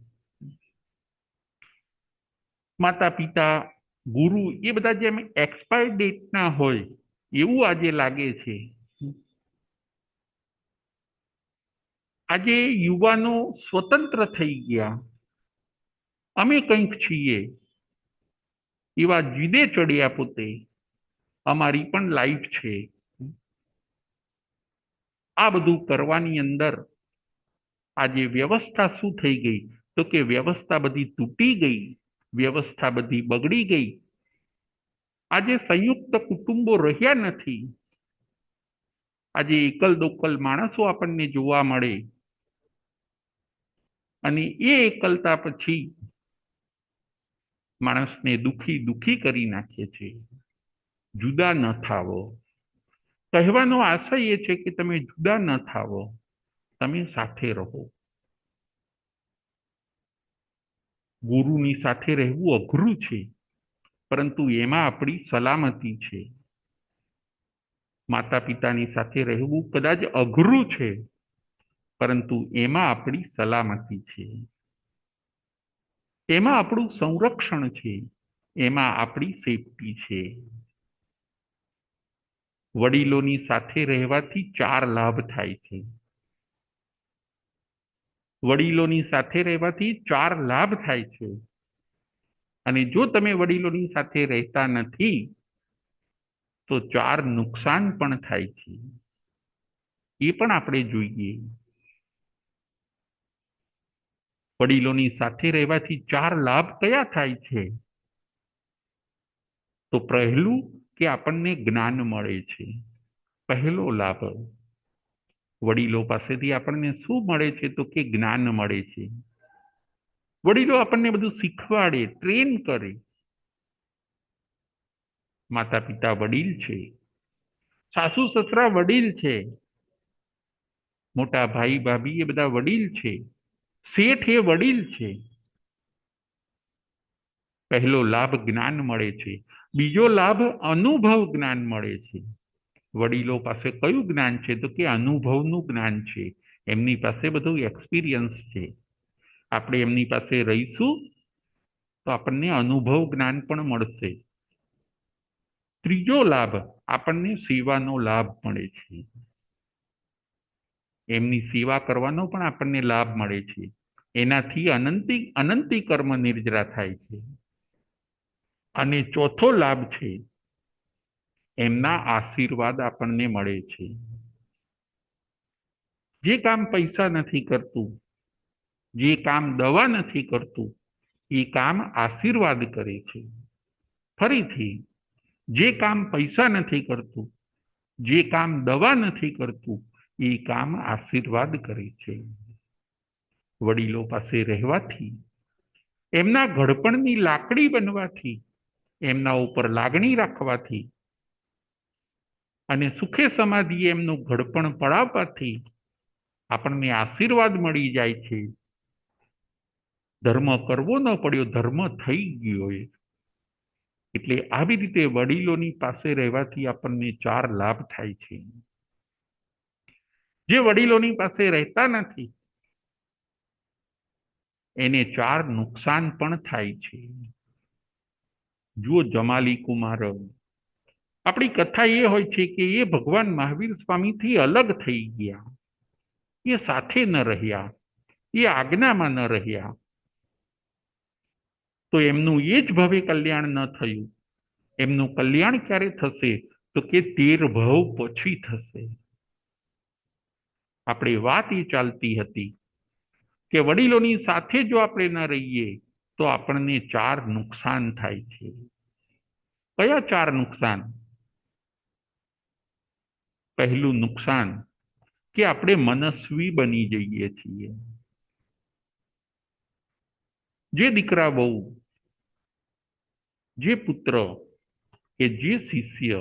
માતા પિતા, ગુરુ એ બધા જેમ એક્સપાયર ડેટના હોય એવું આજે લાગે છે. આજે યુવાનો સ્વતંત્ર થઈ ગયા. અમે કંઈક છીએ એવા જીદે ચડ્યા પોતે. અમારી પણ લાઈફ છે. આ બધું કરવાની અંદર આજે વ્યવસ્થા શું થઈ ગઈ? તો કે વ્યવસ્થા બધી તૂટી ગઈ, વ્યવસ્થા બધી બગડી ગઈ. આજે સંયુક્ત કુટુંબો રહ્યા નથી. આજે એકલ દોકલ માણસો આપણને જોવા મળે, અને એ એકલતા પછી માણસને દુખી કરી નાખે છે. જુદા ન થાવો. કહેવાનો આશય એ છે કે તમે જુદા ન થાવો, તમે સાથે રહો. ગુરુની સાથે રહેવું અઘરું છે, પરંતુ એમાં આપણી સલામતી છે. માતા પિતાની સાથે રહેવું કદાચ અઘરું છે, પરંતુ એમાં આપણી સલામતી છે, એમાં આપણું સંરક્ષણ છે. એમાં આપણી સેફટી છે. વડીલોની સાથે રહેવાથી 4 લાભ થાય છે. વડીલોની સાથે રહેવાથી 4 લાભ થાય છે. અને જો તમે વડીલોની સાથે રહેતા નથી તો 4 નુકસાન પણ થાય છે. એ પણ આપણે જોઈએ. વડીલોની સાથે રહેવાથી 4 લાભ કયા થાય છે? તો પહેલું કે આપણને જ્ઞાન મળે છે. પહેલો લાભ. વડીલો પાસેથી આપણને શું મળે છે? તો કે જ્ઞાન મળે છે. વડીલો આપણને બધું શીખવાડે, ટ્રેન કરે. માતા પિતા વડીલ છે, સાસુ સસરા વડીલ છે, મોટા ભાઈ ભાભી એ બધા વડીલ છે, શેઠ એ વડીલ છે. પહેલો લાભ જ્ઞાન મળે છે. બીજો લાભ અનુભવ જ્ઞાન મળે છે. વડીલો પાસે કયું જ્ઞાન છે? તો કે અનુભવનું જ્ઞાન છે. એમની પાસે બધું એક્સપિરિયન્સ છે. આપણે એમની પાસે રહીશું તો આપણને અનુભવ જ્ઞાન પણ મળશે. ત્રીજો લાભ, આપણને સેવાનો લાભ મળે છે. એમની સેવા કરવાનો પણ આપણને લાભ મળે છે. એનાથી અનંતી કર્મ નિર્જરા થાય છે. અને ચોથો લાભ છે, એમના આશીર્વાદ આપણને મળે છે. જે કામ પૈસા નથી કરતું, જે કામ દવા નથી કરતું, એ કામ આશીર્વાદ કરે છે. ફરીથી, જે કામ પૈસા નથી કરતું, જે કામ દવા નથી કરતું, એ કામ આશીર્વાદ કરે છે. વડીલો પાસે રહેવાથી, એમના ઘડપણની લાકડી બનવાથી, એમના ઉપર લાગણી રાખવાથી અને સુખે સમાધિએ એમનું ઘડપણ પડાવવાથી આપણને આશીર્વાદ મળી જાય છે. ધર્મ કરવો ન પડ્યો, ધર્મ થઈ ગયો. એટલે આવી રીતે વડીલોની પાસે રહેવાથી આપણને 4 લાભ થાય છે. જે વડીલોની પાસે રહેતા નથી એને 4 નુકસાન પણ થાય છે. જુઓ જમાલી કુમાર, આપણી કથા એ હોય છે કે એ ભગવાન મહાવીર સ્વામીથી અલગ થઈ ગયા. એ સાથે ન રહ્યા, એ આજ્ઞામાં ન રહ્યા, તો એમનું એ જ ભવે કલ્યાણ ન થયું. એમનું કલ્યાણ ક્યારે થશે? તો કે 13 ભવ પછી થશે. આપણે વાત એ ચાલતી હતી કે વડીલોની સાથે જો આપણે ન રહીએ તો આપણને 4 નુકસાન થાય છે. કયા 4 નુકસાન? પહેલું નુકસાન કે આપણે મનસ્વી બની જઈએ છીએ. જે દીકરા બહુ, જે પુત્ર કે જે શિષ્ય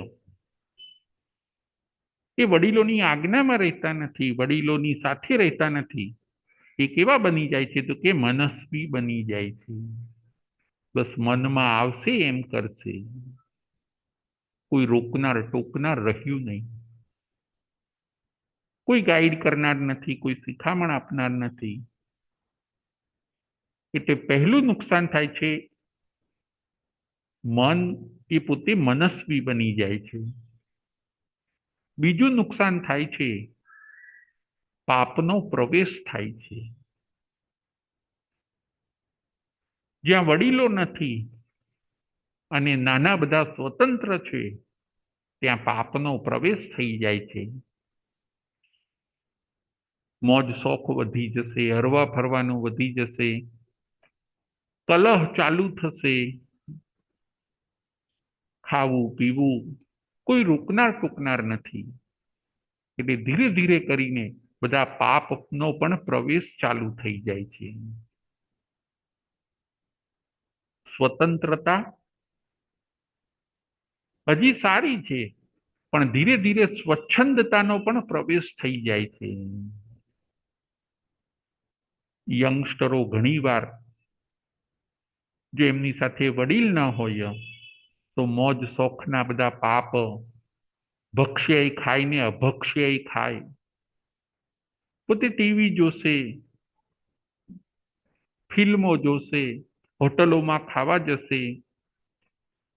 એ વડીલોની આજ્ઞામાં રહેતા નથી, વડીલોની સાથે રહેતા નથી, એ કેવા બની જાય છે? તો કે મનસ્વી બની જાય છે. બસ મનમાં આવશે એમ કરશે. કોઈ રોકનાર ટોકનાર રહ્યું નહીં. કોઈ ગાઈડ કરનાર નથી, કોઈ શિખામણ આપનાર નથી. એટલે પહેલું નુકસાન થાય છે, મન એ પોતે મનસ્વી બની જાય છે. બીજું નુકસાન થાય છે, પાપનો પ્રવેશ થાય છે. જ્યાં વડીલો નથી અને નાના બધા સ્વતંત્ર છે, ત્યાં પાપનો પ્રવેશ થઈ જાય છે. મોજ શોખ વધી જશે, હરવા ફરવાનું વધી જશે, કલહ ચાલુ થશે, ખાવું પીવું, કોઈ રોકનાર ટોકનાર નથી. એટલે ધીરે ધીરે કરીને બધા પાપનો પણ પ્રવેશ ચાલુ થઈ જાય છે. સ્વતંત્રતા હજી સારી છે, પણ ધીરે ધીરે સ્વચ્છંદતાનો પણ પ્રવેશ થઈ જાય છે. યંગસ્ટરો ઘણીવાર જો એમની સાથે વડીલ ન હોય તો મોજ શોખના બધા પાપ, ભક્ષ્ય ખાઈને અભક્ષ્ય ખાય, પોતે ટીવી જોશે, ફિલ્મો જોશે, હોટલોમાં ખાવા જશે,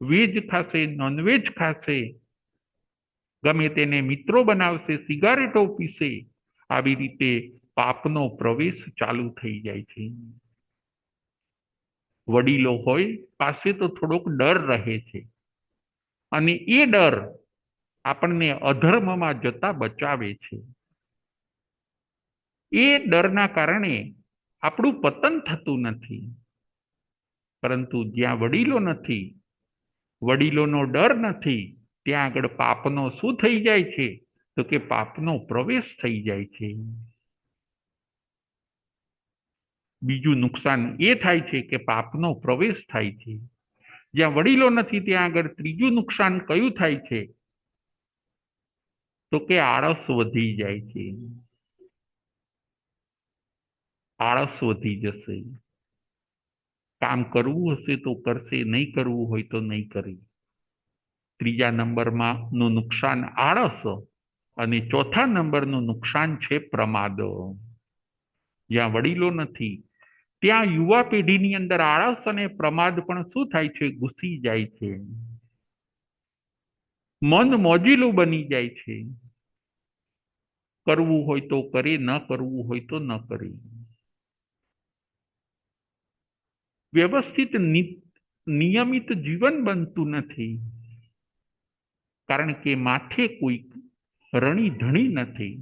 વેજ ખાશે, નોનવેજ ખાશે, ગમે તેને મિત્રો બનાવશે, સિગારેટો પીશે, આવી રીતે પાપનો પ્રવેશ ચાલુ થઈ જાય છે. વડીલો હોય પાસે તો થોડોક ડર રહે છે અને એ ડર આપણને અધર્મમાં જતા બચાવે છે. એ ડરના કારણે આપણું પતન થતું નથી. પરંતુ જ્યાં વડીલો નથી, વડીલોનો ડર નથી, ત્યાં આગળ પાપનો શું થઈ જાય છે? તો કે પાપનો પ્રવેશ થઈ જાય છે. બીજું નુકસાન એ થાય છે કે પાપનો પ્રવેશ થાય છે. જ્યાં વડીલો નથી ત્યાં આગળ ત્રીજું નુકસાન કયું થાય છે? તો કે આળસ વધી જાય છે. આળસ વધી જશે. કામ કરવું હશે તો કરશે, નહીં કરવું હોય તો નહીં કરે. ત્રીજા નંબરમાં નું નુકસાન આળસ અને ચોથા નંબરનું નુકસાન છે પ્રમાદ. જ્યાં વડીલો નથી ત્યાં યુવા પેઢીની અંદર આળસ અને પ્રમાદ પણ શું થાય છે? ઘૂસી જાય છે. મન મોજીલું બની જાય છે. કરવું હોય તો કરે, ન કરવું હોય તો ન કરે. વ્યવસ્થિત નિયમિત જીવન બનતું નથી. કારણ કે માથે કોઈ રણી ધણી નથી,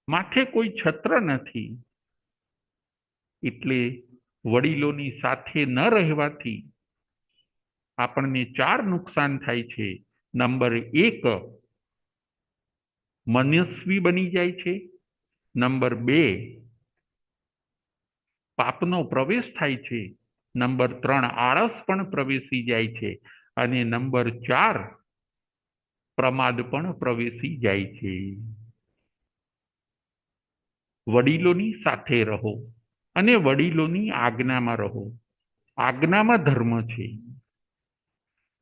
માથે કોઈ છત્ર નથી. એટલે વડીલોની સાથે ન રહેવાથી આપણને 4 નુકસાન થાય છે. નંબર 1, મનસ્વી બની જાય છે. નંબર 2, પાપનો પ્રવેશ થાય છે. નંબર 3, આળસ પણ પ્રવેશી જાય છે. અને નંબર 4, પ્રમાદ પણ પ્રવેશી જાય છે. વડીલોની સાથે રહો અને વડીલોની આજ્ઞામાં રહો. આજ્ઞામાં ધર્મ છે.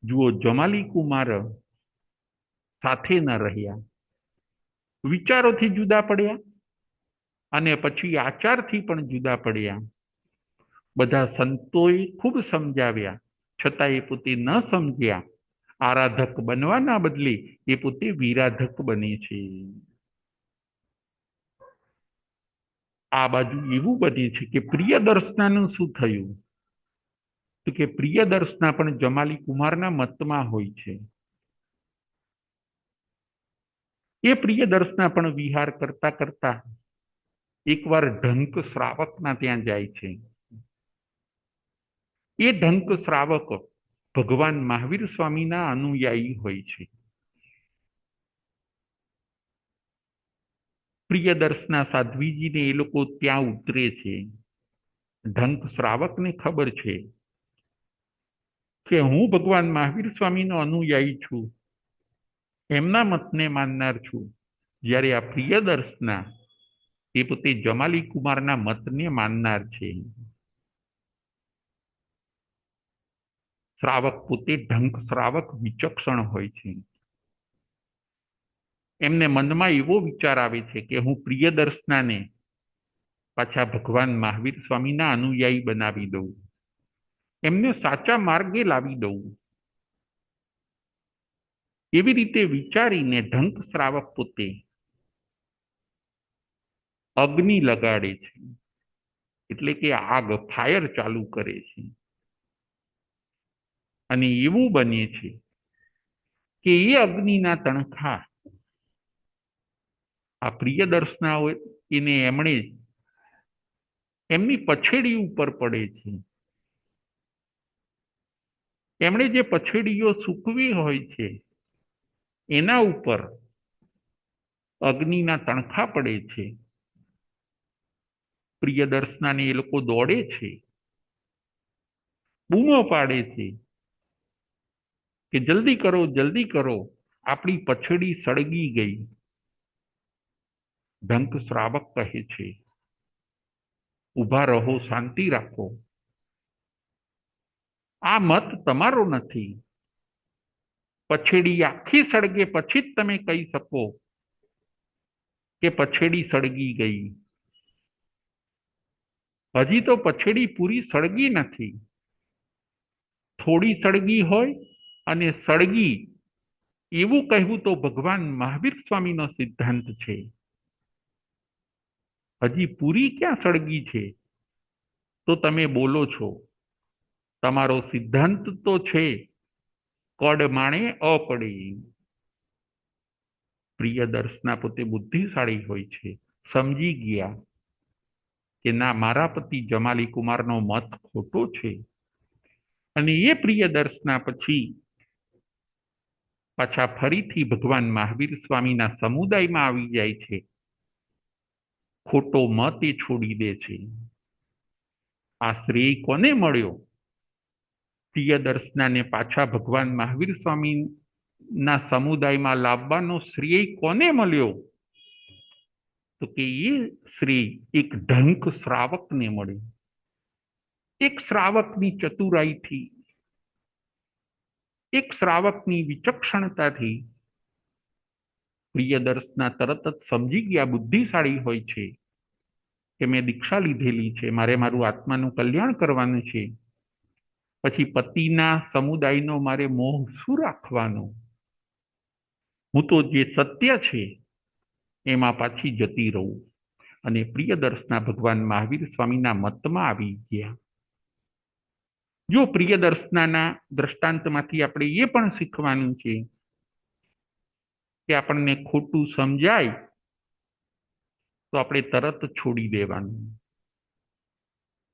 જુઓ, જમાલી કુમાર સાથે ન રહ્યા, વિચારોથી જુદા પડ્યા અને પછી આચારથી પણ જુદા પડ્યા. બધા સંતોએ ખૂબ સમજાવ્યા, છતાં એ પોતે ન સમજ્યા. આરાધક બનવાના બદલે એ પોતે વિરાધક બને છે. આ બાજુ એવું બને છે કે પ્રિયદર્શનાનું શું થયું? તો કે પ્રિયદર્શના પણ જમાલી કુમારના મતમાં હોય છે. એ પ્રિયદર્શના પણ વિહાર કરતા કરતા એકવાર ઢંક શ્રાવકના ત્યાં જાય છે. એ ઢંક શ્રાવક ભગવાન મહાવીર સ્વામીના અનુયાયી હોય છે. પ્રિયદર્શના સાધ્વીજીને એ લોકો ત્યાં ઉતરે છે. ઢંક શ્રાવકને ખબર છે કે હું ભગવાન મહાવીર સ્વામીનો અનુયાયી છું, એમના મતને માનનાર છું. જ્યારે આ પ્રિયદર્શના એ પોતે જમાલી કુમારના મતને માનનાર છે. શ્રાવક પોતે ઢંક શ્રાવક વિચક્ષણ હોય છે. એમને મનમાં એવો વિચાર આવે છે કે હું પ્રિયદર્શનાને પાછા ભગવાન મહાવીર સ્વામીના અનુયાયી બનાવી દઉં, એમને સાચા માર્ગે લાવી દઉં. એવી રીતે વિચારીને ઢંક શ્રાવક પોતે અગ્નિ લગાડે છે, એટલે કે આગ, ફાયર ચાલુ કરે છે. અને એવું બને છે કે એ અગ્નિના તણખા આ પ્રિયદર્શના એને એમણે એમની પછેડી ઉપર પડે છે. એમણે જે પછેડીઓ સૂકવી હોય છે એના ઉપર અગ્નિના તણખા પડે છે. પ્રિયદર્શનાને એ લોકો દોડે છે, બૂમો પાડે છે કે જલ્દી કરો, જલ્દી કરો, આપણી પછેડી સળગી ગઈ. ઢંક શ્રાવક કહે છે, ઊભા રહો, શાંતિ રાખો. આ મત તમારો નથી. પછેડી આખી સળગે પછી જ તમે કહી શકો કે પછેડી સળગી ગઈ. હજી તો પછેડી પૂરી સળગી નથી. થોડી સળગી હોય અને સળગી એવું કહેવું તો ભગવાન મહાવીર સ્વામીનો સિદ્ધાંત છે. હજી પૂરી ક્યાં સળગી છે તો તમે બોલો છો? તમારો સિદ્ધાંત તો છે કડ માણે અપડે. પ્રિયદર્શના પોતે બુદ્ધિશાળી હોય છે, સમજી ગયા કે ના, મારા પતિ જમાલી કુમારનો મત ખોટો છે. અને એ પ્રિયદર્શના પછી પાછા ફરીથી ભગવાન મહાવીર સ્વામીના સમુદાયમાં આવી જાય છે. ખોટો મત એ છોડી દે છે. આ શ્રેય કોને મળ્યો? પ્રિયદર્શનાને પાછા ભગવાન મહાવીર સ્વામીના સમુદાયમાં લાવવાનો શ્રેય કોને મળ્યો? તો કે એ શ્રેય એક ઢંક શ્રાવકને મળ્યો. એક શ્રાવકની ચતુરાઈથી, એક શ્રાવકની વિચક્ષણતાથી પ્રિયદર્શના તરત જ સમજી ગયા, બુદ્ધિશાળી હોય છે, કે મેં દીક્ષા લીધેલી છે, મારે મારું આત્માનું કલ્યાણ કરવાનું છે. પછી પતિના સમુદાયનો મારે મોહ શું રાખવાનો? હું તો જે સત્ય છે એમાં પાછી જતી રહું. અને પ્રિયદર્શના ભગવાન મહાવીર સ્વામીના મતમાં આવી ગયા. જો પ્રિયદર્શનાના દ્રષ્ટાંતમાંથી આપણે એ પણ શીખવાનું છે કે આપણને ખોટું સમજાય તો આપણે તરત છોડી દેવાનું.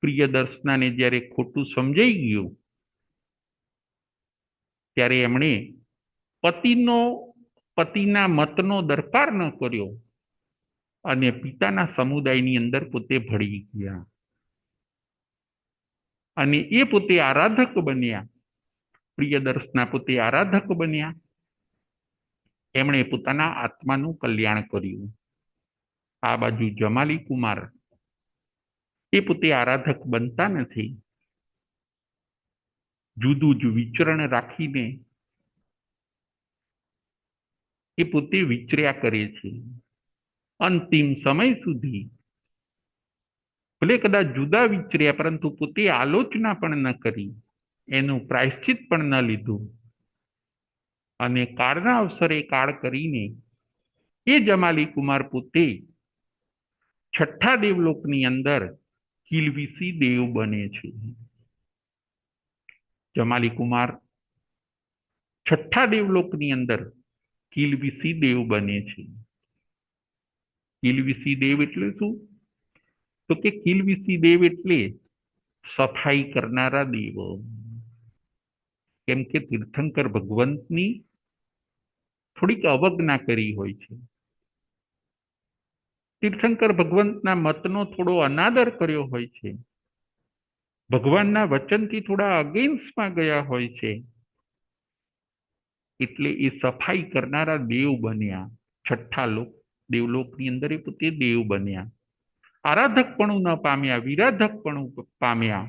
પ્રિયદર્શનાને જ્યારે ખોટું સમજાઈ ગયું ત્યારે એમણે પતિના મતનો દરકાર ન કર્યો અને પિતાના સમુદાયની અંદર પોતે ભળી ગયા. અને એ પોતે આરાધક બન્યા. પ્રિયદર્શના પોતે આરાધક બન્યા. એમણે પોતાના આત્માનું કલ્યાણ કર્યું. આ બાજુ જમાલી કુમાર એ પોતે આરાધક બનતા નથી. જુદું જ વિચરણ રાખીને એ પોતે વિચર્યા કરે છે. અંતિમ સમય સુધી ભલે કદાચ જુદા વિચર્યા, પરંતુ પોતે આલોચના પણ ન કરી, એનું પ્રાયશ્ચિત પણ ન લીધું. અને કાળના અવસરે કાળ કરીને એ જમાલી કુમાર પોતે છઠ્ઠા દેવલોકની અંદર કિલબિસી દેવ બને છે. જમાલી કુમાર છઠ્ઠા દેવલોકની અંદર કિલબિસી દેવ બને છે. કિલબિસી દેવ એટલે શું? તો કે કિલબિસી દેવ એટલે સફાઈ કરનારા દેવ. કેમ કે તીર્થંકર ભગવંતની થોડીક અવજ્ઞા કરી હોય છે. તીર્થંકર ભગવંતના મતનો થોડો અનાદર કર્યો હોય છે. ભગવાનના વચનથી થોડા અગેન્સ્ટમાં ગયા હોય છે. એટલે એ સફાઈ કરનારા દેવ બન્યા. છઠ્ઠા દેવલોકની અંદર એ પોતે દેવ બન્યા. આરાધકપણું ન પામ્યા, વિરાધકપણું પામ્યા.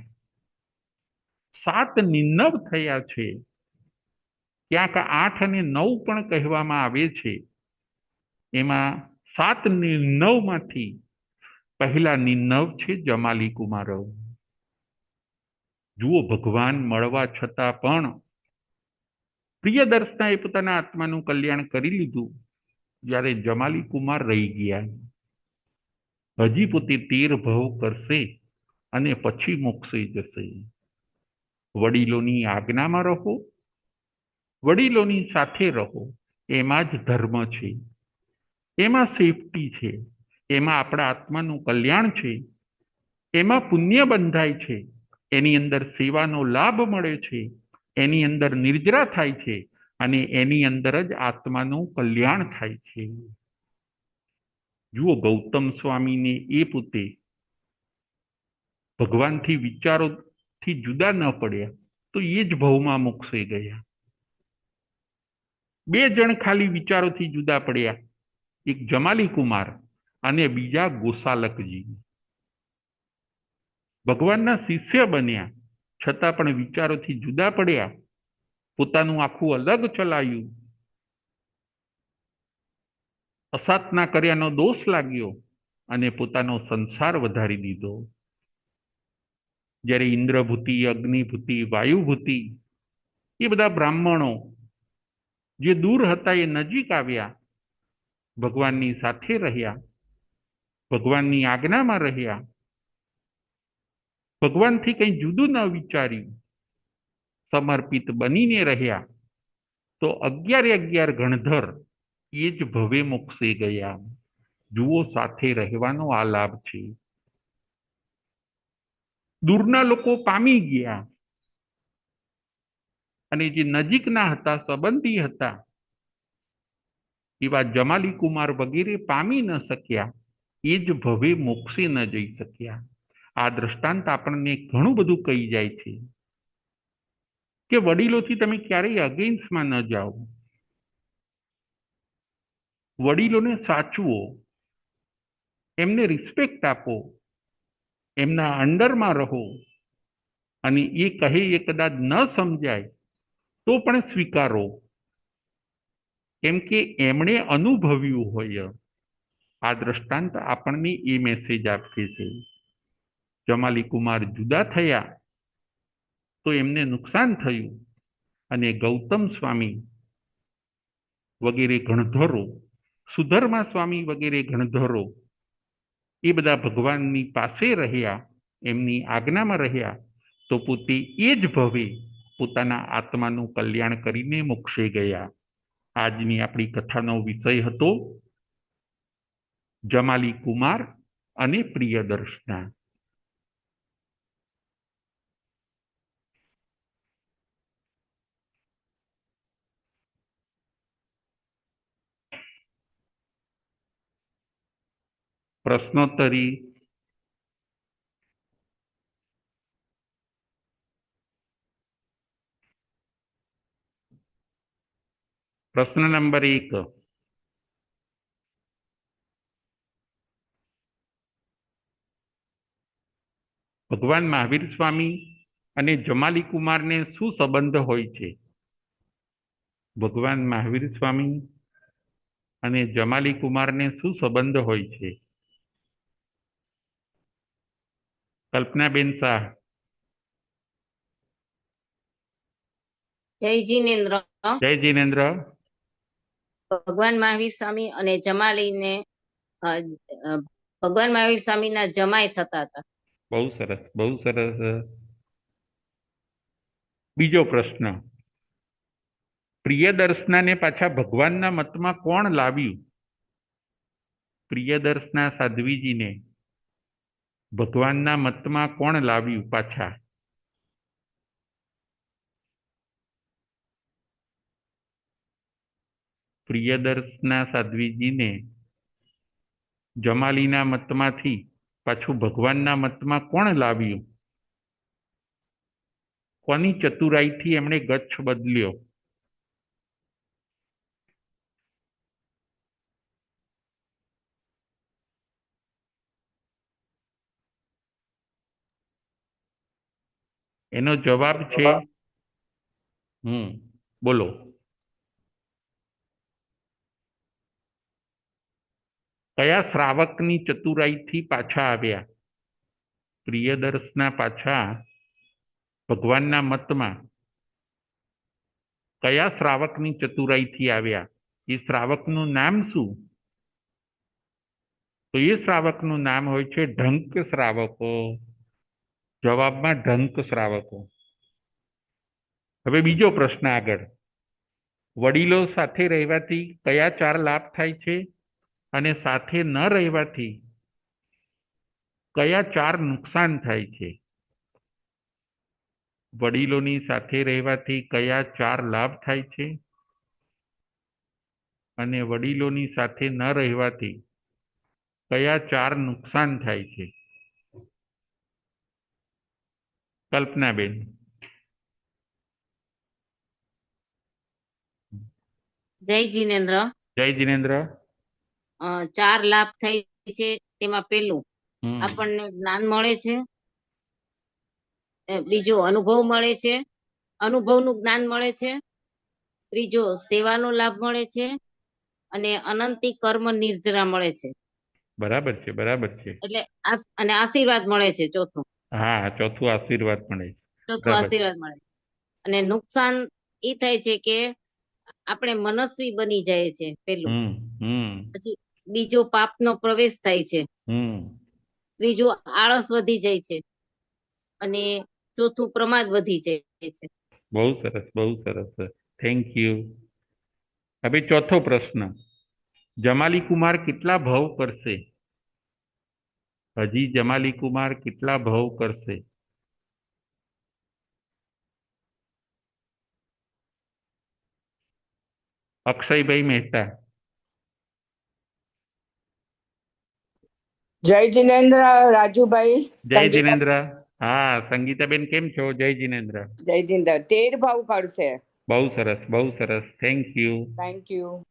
7 નિર્નવ થયા છે. ક્યાંક 8 અને 9 પણ કહેવામાં આવે છે. એમાં 7 નિર્નવમાંથી પહેલા નિર્નવ છે જમાલી કુમારો. જુઓ, ભગવાન મળવા છતાં પણ પ્રિયદર્શનાએ પોતાના આત્માનું કલ્યાણ કરી લીધું. જ્યારે જમાલી કુમાર રહી ગયા. હજી પોતે 13 ભવ કરશે અને પછી મોક્ષે જશે. વડીલોની આજ્ઞામાં રહો, વડીલોની સાથે રહો, એમાં જ ધર્મ છે, એમાં સેફટી છે, એમાં આપણા આત્માનું કલ્યાણ છે, એમાં પુણ્ય બંધાય છે, એની અંદર સેવાનો લાભ મળે છે, એની અંદર નિર્જરા થાય છે, અને એની અંદર જ આત્માનું કલ્યાણ થાય છે. જુઓ, ગૌતમ સ્વામીને એ પોતે ભગવાનથી વિચારોથી જુદા ન પડ્યા તો એ જ ભવમાં મોક્ષે ગયા. 2 જણ ખાલી વિચારોથી જુદા પડ્યા, એક જમાલી કુમાર અને બીજા ગોસાલકજી. ભગવાનના શિષ્ય બન્યા છતાં પણ વિચારોથી જુદા પડ્યા, પોતાનું આખું અલગ ચલાવ્યું, અસાધના કર્યાનો દોષ લાગ્યો અને પોતાનો સંસાર વધારી દીધો. જ્યારે ઇન્દ્રભૂતિ, અગ્નિભૂતિ, વાયુભૂતિ એ બધા બ્રાહ્મણો જે દૂર હતા એ નજીક આવ્યા, ભગવાનની સાથે રહ્યા, ભગવાનની આજ્ઞામાં રહ્યા, ભગવાનથી કંઈ જુદું ન વિચાર્યું, સમર્પિત બનીને રહ્યા, તો 11 ગણધર એ જ ભવે મોક્ષે ગયા. જુઓ, સાથે રહેવાનો આ લાભ છે. દૂરના લોકો પામી ગયા અને જે નજીકના હતા, સંબંધી હતા, એવા જમાલી કુમાર વગેરે પામી ન શક્યા, એ જ ભવે મોક્ષે ન જઈ શક્યા. આ દ્રષ્ટાંત આપણને ઘણું બધું કહી જાય છે કે વડીલોથી તમે ક્યારેય અગેન્સ્ટમાં ન જાઓ. વડીલોને સાચવો, એમને રિસ્પેક્ટ આપો, એમના અંડરમાં રહો, અને એ કહે એ કદાચ ન સમજાય તો પણ સ્વીકારો, કેમ કે એમણે અનુભવ્યું હોય. આ દ્રષ્ટાંત આપણને એ મેસેજ આપે છે. જમાલી કુમાર જુદા થયા તો એમને નુકસાન થયું, અને ગૌતમ સ્વામી વગેરે ગણધરો, સુધર્મા સ્વામી વગેરે ગણધરો એ બધા ભગવાનની પાસે રહ્યા, એમની આજ્ઞામાં રહ્યા, તો પોતે એ જ ભવે પોતાના આત્માનું કલ્યાણ કરીને મોક્ષે ગયા. આજની આપણી કથાનો વિષય હતો જમાલી કુમાર અને પ્રિયદર્શના. પ્રશ્નોત્તરી. પ્રશ્ન નંબર 1. ભગવાન મહાવીર સ્વામી અને જમાલી કુમારને શું સંબંધ હોય છે? ભગવાન મહાવીર સ્વામી અને જમાલી કુમારને શું સંબંધ હોય છે? કલ્પનાબેન શાહ. જય જીનેન્દ્ર. જય જીનેન્દ્ર. ભગવાન મહાવીર સ્વામી અને જમાલીને ભગવાન મહાવીર સ્વામીના જમાઈ થતા હતા. બહુ સરસ, બહુ સરસ. બીજો પ્રશ્ન. પ્રિયદર્શનાને પાછા ભગવાનના મતમાં કોણ લાવ્યું? પ્રિયદર્શના સાધ્વીજીને ભગવાનના મતમાં કોણ લાવ્યું પાછા? પ્રિયદર્શના સાધ્વીજીને જમાલીના મતમાંથી પાછું ભગવાનના મતમાં કોણ લાવ્યું? કોની ચતુરાઈથી એમણે ગચ્છ બદલ્યો? એનો જવાબ છે બોલો. કયા શ્રાવકની ચતુરાઈથી પાછા આવ્યા? પ્રિયદર્શના પાછા ભગવાનના મતમાં કયા શ્રાવકની ચતુરાઈથી આવ્યા? એ શ્રાવકનું નામ શું? તો એ શ્રાવકનું નામ હોય છે ઢંક શ્રાવકો. જવાબમાં ઢંક શ્રાવકો. હવે બીજો પ્રશ્ન આગળ. વડીલો સાથે રહેવાથી કયા 4 લાભ થાય છે અને સાથે ન રહેવાથી કયા 4 નુકસાન થાય છે? વડીલોની સાથે રહેવાથી કયા 4 લાભ થાય છે અને વડીલોની સાથે ન રહેવાથી કયા 4 નુકસાન થાય છે? કલ્પનાબેન. જય જીનેન્દ્ર. જય જીનેન્દ્ર. 4 લાભ થાય છે. તેમાં પેલું, આપણને જ્ઞાન મળે છે. બીજો, અનુભવ મળે છે, અનુભવનું જ્ઞાન મળે છે. ત્રીજો, સેવાનો લાભ મળે છે, અને અનંતી કર્મ નિર્જરા મળે છે. બરાબર છે, બરાબર છે. એટલે અને આશીર્વાદ મળે છે ચોથું. હા, ચોથું આશીર્વાદ મળે. ચોથું આશીર્વાદ મળે. અને નુકસાન એ થાય છે કે આપણે મનસ્વી બની જાય છે પેલું, હમ હમ પછી બીજો પાપનો પ્રવેશ થાય છે, હમ ત્રીજું આળસ વધી જાય છે, અને ચોથું પ્રમાદ વધી જાય છે. બહુ સરસ, બહુ સરસ. Thank you. હવે ચોથો પ્રશ્ન. જમાલી કુમાર કેટલા ભવ કરશે? હજી જમાલી કુમાર કેટલા ભવ કરશે? અક્ષયભાઈ મહેતા. જય જિનેન્દ્ર રાજુભાઈ. જય સંગીતા- જિનેન્દ્ર. હા, સંગીતાબેન કેમ છો? જય જિનેન્દ્ર. જય જિનેન્દ્ર 13 ભાવ કરશે. બહુ સરસ, બહુ સરસ. Thank you. Thank you.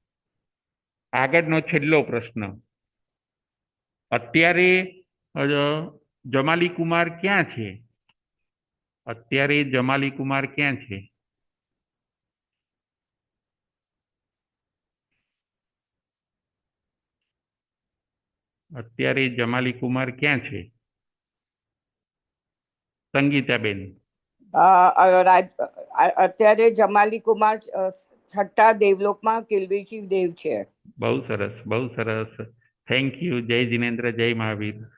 આગળનો છેલ્લો પ્રશ્ન. અત્યારે અ, જમાલી કુમાર ક્યાં છે? અત્યારે જમાલી કુમાર ક્યાં છે? અત્યારે જમાલી કુમાર ક્યાં છે? સંગીતાબેન. અત્યારે જમાલી કુમાર છઠ્ઠા દેવલોકમાં કિલ્વીશી દેવ છે. બહુ સરસ, બહુ સરસ. Thank you. જય જિનેન્દ્ર, જય મહાવીર.